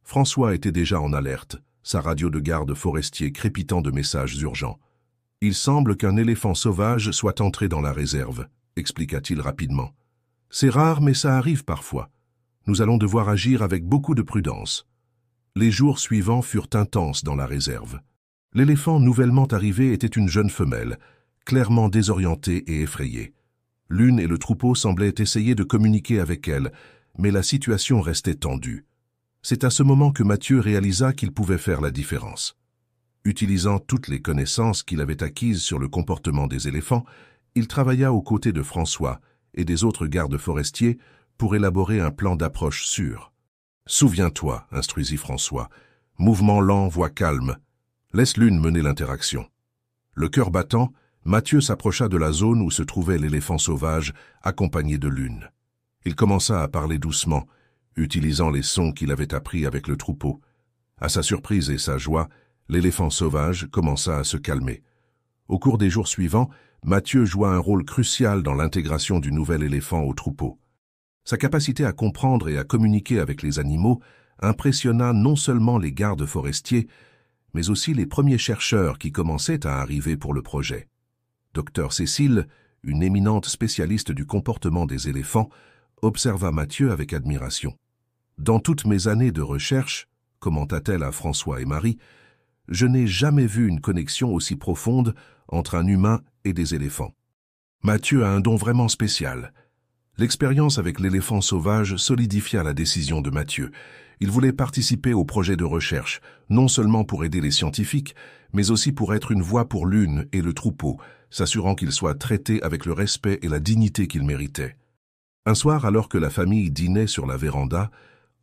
François était déjà en alerte, sa radio de garde forestier crépitant de messages urgents. « Il semble qu'un éléphant sauvage soit entré dans la réserve, » expliqua-t-il rapidement. « C'est rare, mais ça arrive parfois. Nous allons devoir agir avec beaucoup de prudence. » Les jours suivants furent intenses dans la réserve. L'éléphant nouvellement arrivé était une jeune femelle, clairement désorientée et effrayée. Lune et le troupeau semblaient essayer de communiquer avec elle, mais la situation restait tendue. C'est à ce moment que Mathieu réalisa qu'il pouvait faire la différence. Utilisant toutes les connaissances qu'il avait acquises sur le comportement des éléphants, il travailla aux côtés de François et des autres gardes forestiers pour élaborer un plan d'approche sûr. « Souviens-toi, » instruisit François, « mouvement lent, voix calme. Laisse Lune mener l'interaction. » Le cœur battant, Mathieu s'approcha de la zone où se trouvait l'éléphant sauvage, accompagné de Lune. Il commença à parler doucement, utilisant les sons qu'il avait appris avec le troupeau. À sa surprise et sa joie, l'éléphant sauvage commença à se calmer. Au cours des jours suivants, Mathieu joua un rôle crucial dans l'intégration du nouvel éléphant au troupeau. Sa capacité à comprendre et à communiquer avec les animaux impressionna non seulement les gardes forestiers, mais aussi les premiers chercheurs qui commençaient à arriver pour le projet. Dr Cécile, une éminente spécialiste du comportement des éléphants, observa Mathieu avec admiration. « Dans toutes mes années de recherche, » commenta-t-elle à François et Marie, « je n'ai jamais vu une connexion aussi profonde entre un humain et des éléphants. Mathieu a un don vraiment spécial. » L'expérience avec l'éléphant sauvage solidifia la décision de Mathieu. Il voulait participer au projet de recherche, non seulement pour aider les scientifiques, mais aussi pour être une voix pour Lune et le troupeau, s'assurant qu'ils soient traités avec le respect et la dignité qu'ils méritaient. Un soir, alors que la famille dînait sur la véranda,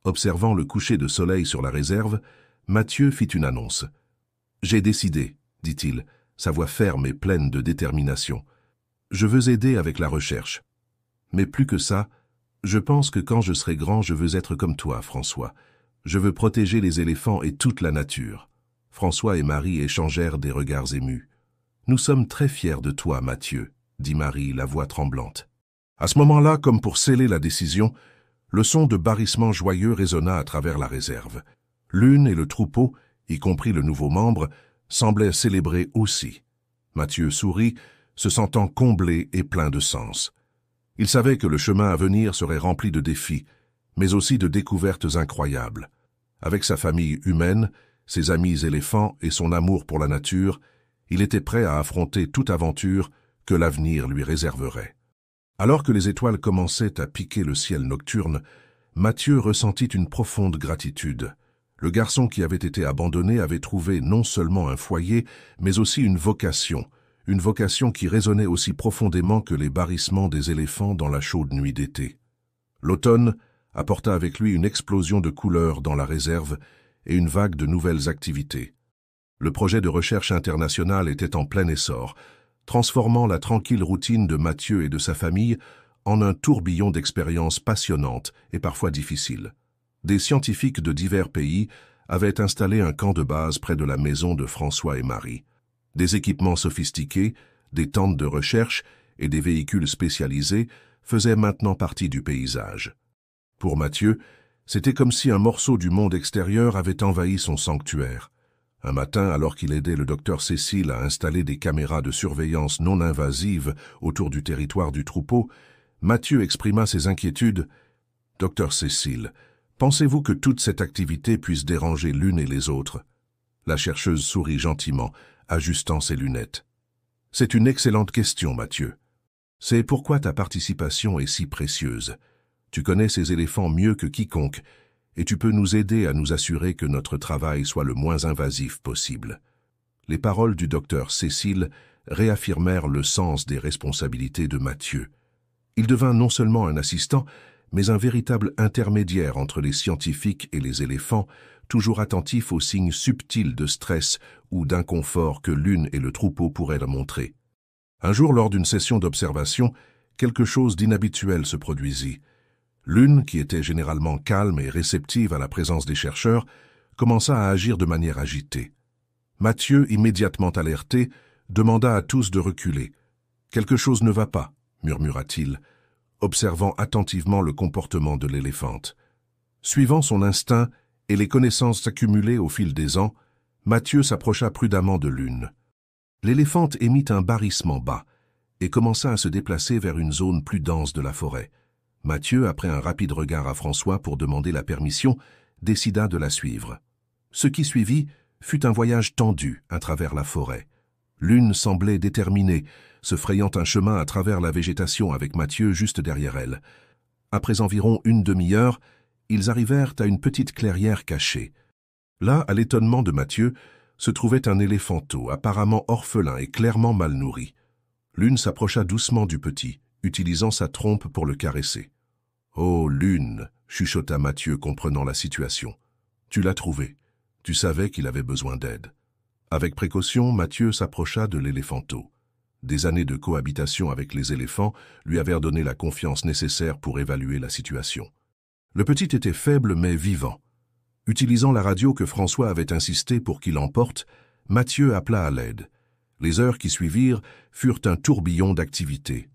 observant le coucher de soleil sur la réserve, Mathieu fit une annonce. « J'ai décidé, » dit-il, sa voix ferme et pleine de détermination. « Je veux aider avec la recherche. » Mais plus que ça, je pense que quand je serai grand, je veux être comme toi, François. Je veux protéger les éléphants et toute la nature. » François et Marie échangèrent des regards émus. « Nous sommes très fiers de toi, Mathieu, » dit Marie, la voix tremblante. À ce moment-là, comme pour sceller la décision, le son de barrissement joyeux résonna à travers la réserve. Lune et le troupeau, y compris le nouveau membre, semblaient célébrer aussi. Mathieu sourit, se sentant comblé et plein de sens. Il savait que le chemin à venir serait rempli de défis, mais aussi de découvertes incroyables. Avec sa famille humaine, ses amis éléphants et son amour pour la nature, il était prêt à affronter toute aventure que l'avenir lui réserverait. Alors que les étoiles commençaient à piquer le ciel nocturne, Mathieu ressentit une profonde gratitude. Le garçon qui avait été abandonné avait trouvé non seulement un foyer, mais aussi une vocation qui résonnait aussi profondément que les barrissements des éléphants dans la chaude nuit d'été. L'automne apporta avec lui une explosion de couleurs dans la réserve et une vague de nouvelles activités. Le projet de recherche internationale était en plein essor, transformant la tranquille routine de Mathieu et de sa famille en un tourbillon d'expériences passionnantes et parfois difficiles. Des scientifiques de divers pays avaient installé un camp de base près de la maison de François et Marie. Des équipements sophistiqués, des tentes de recherche et des véhicules spécialisés faisaient maintenant partie du paysage. Pour Mathieu, c'était comme si un morceau du monde extérieur avait envahi son sanctuaire. Un matin, alors qu'il aidait le docteur Cécile à installer des caméras de surveillance non invasives autour du territoire du troupeau, Mathieu exprima ses inquiétudes. « Docteur Cécile, pensez-vous que toute cette activité puisse déranger l'une et les autres ?» La chercheuse sourit gentiment, ajustant ses lunettes. « C'est une excellente question, Mathieu. C'est pourquoi ta participation est si précieuse. Tu connais ces éléphants mieux que quiconque, et tu peux nous aider à nous assurer que notre travail soit le moins invasif possible. » Les paroles du docteur Cécile réaffirmèrent le sens des responsabilités de Mathieu. Il devint non seulement un assistant, mais un véritable intermédiaire entre les scientifiques et les éléphants, toujours attentif aux signes subtils de stress ou d'inconfort que l'une et le troupeau pourraient leur montrer. Un jour, lors d'une session d'observation, quelque chose d'inhabituel se produisit. L'une, qui était généralement calme et réceptive à la présence des chercheurs, commença à agir de manière agitée. Mathieu, immédiatement alerté, demanda à tous de reculer. « Quelque chose ne va pas », murmura-t-il, observant attentivement le comportement de l'éléphante. Suivant son instinct et les connaissances accumulées au fil des ans, Mathieu s'approcha prudemment de l'une. L'éléphante émit un barrissement bas et commença à se déplacer vers une zone plus dense de la forêt. Mathieu, après un rapide regard à François pour demander la permission, décida de la suivre. Ce qui suivit fut un voyage tendu à travers la forêt. L'une semblait déterminée, se frayant un chemin à travers la végétation avec Mathieu juste derrière elle. Après environ une demi-heure, ils arrivèrent à une petite clairière cachée. Là, à l'étonnement de Mathieu, se trouvait un éléphanteau, apparemment orphelin et clairement mal nourri. L'une s'approcha doucement du petit, utilisant sa trompe pour le caresser. « Oh, Lune !» chuchota Mathieu, comprenant la situation. « Tu l'as trouvé. Tu savais qu'il avait besoin d'aide. » Avec précaution, Mathieu s'approcha de l'éléphanteau. Des années de cohabitation avec les éléphants lui avaient donné la confiance nécessaire pour évaluer la situation. Le petit était faible mais vivant. Utilisant la radio que François avait insisté pour qu'il emporte, Mathieu appela à l'aide. Les heures qui suivirent furent un tourbillon d'activités.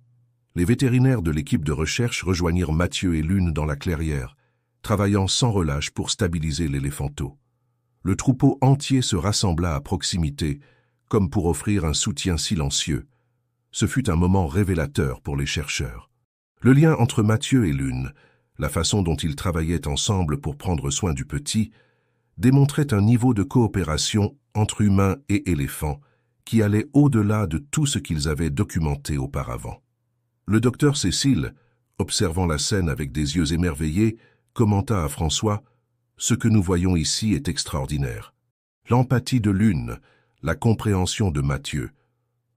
Les vétérinaires de l'équipe de recherche rejoignirent Mathieu et Lune dans la clairière, travaillant sans relâche pour stabiliser l'éléphanteau. Le troupeau entier se rassembla à proximité, comme pour offrir un soutien silencieux. Ce fut un moment révélateur pour les chercheurs. Le lien entre Mathieu et Lune, la façon dont ils travaillaient ensemble pour prendre soin du petit, démontrait un niveau de coopération entre humains et éléphants qui allait au-delà de tout ce qu'ils avaient documenté auparavant. Le docteur Cécile, observant la scène avec des yeux émerveillés, commenta à François « Ce que nous voyons ici est extraordinaire. L'empathie de Lune, la compréhension de Mathieu.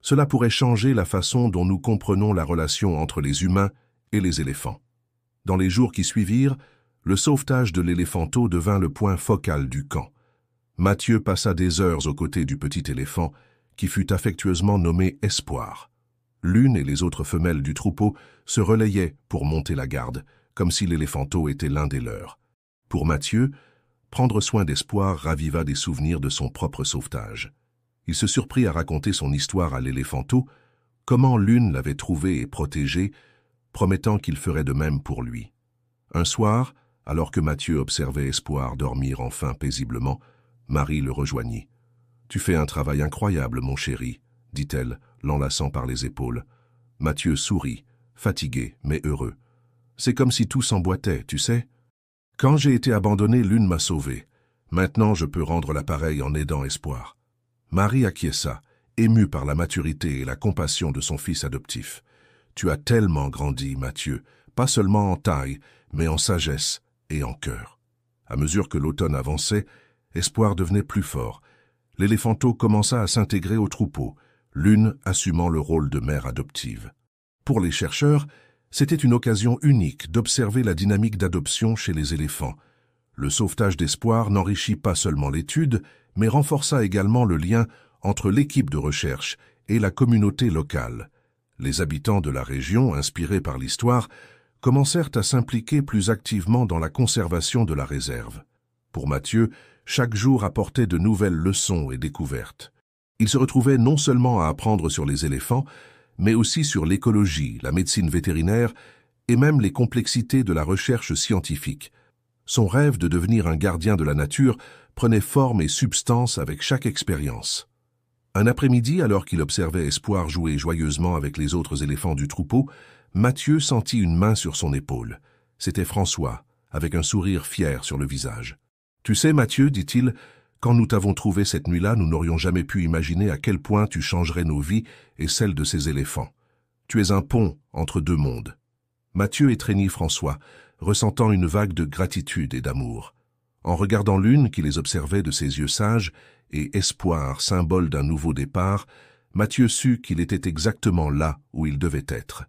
Cela pourrait changer la façon dont nous comprenons la relation entre les humains et les éléphants. » Dans les jours qui suivirent, le sauvetage de l'éléphanteau devint le point focal du camp. Mathieu passa des heures aux côtés du petit éléphant, qui fut affectueusement nommé Espoir. L'une et les autres femelles du troupeau se relayaient pour monter la garde, comme si l'éléphanteau était l'un des leurs. Pour Mathieu, prendre soin d'Espoir raviva des souvenirs de son propre sauvetage. Il se surprit à raconter son histoire à l'éléphanteau, comment l'une l'avait trouvé et protégé, promettant qu'il ferait de même pour lui. Un soir, alors que Mathieu observait Espoir dormir enfin paisiblement, Marie le rejoignit. « Tu fais un travail incroyable, mon chéri, » dit-elle, l'enlaçant par les épaules. Mathieu sourit, fatigué mais heureux. « C'est comme si tout s'emboîtait, tu sais. Quand j'ai été abandonné, l'une m'a sauvé. Maintenant, je peux rendre l'appareil en aidant Espoir. » Marie acquiesça, émue par la maturité et la compassion de son fils adoptif. « Tu as tellement grandi, Mathieu, pas seulement en taille, mais en sagesse et en cœur. » À mesure que l'automne avançait, Espoir devenait plus fort. L'éléphanteau commença à s'intégrer au troupeau, l'une assumant le rôle de mère adoptive. Pour les chercheurs, c'était une occasion unique d'observer la dynamique d'adoption chez les éléphants. Le sauvetage d'Espoir n'enrichit pas seulement l'étude, mais renforça également le lien entre l'équipe de recherche et la communauté locale. Les habitants de la région, inspirés par l'histoire, commencèrent à s'impliquer plus activement dans la conservation de la réserve. Pour Mathieu, chaque jour apportait de nouvelles leçons et découvertes. Il se retrouvait non seulement à apprendre sur les éléphants, mais aussi sur l'écologie, la médecine vétérinaire et même les complexités de la recherche scientifique. Son rêve de devenir un gardien de la nature prenait forme et substance avec chaque expérience. Un après-midi, alors qu'il observait Espoir jouer joyeusement avec les autres éléphants du troupeau, Mathieu sentit une main sur son épaule. C'était François, avec un sourire fier sur le visage. « Tu sais, Mathieu, dit-il, quand nous t'avons trouvé cette nuit-là, nous n'aurions jamais pu imaginer à quel point tu changerais nos vies et celles de ces éléphants. Tu es un pont entre deux mondes. » Mathieu étreignit François, ressentant une vague de gratitude et d'amour. En regardant l'une qui les observait de ses yeux sages et Espoir, symbole d'un nouveau départ, Mathieu sut qu'il était exactement là où il devait être.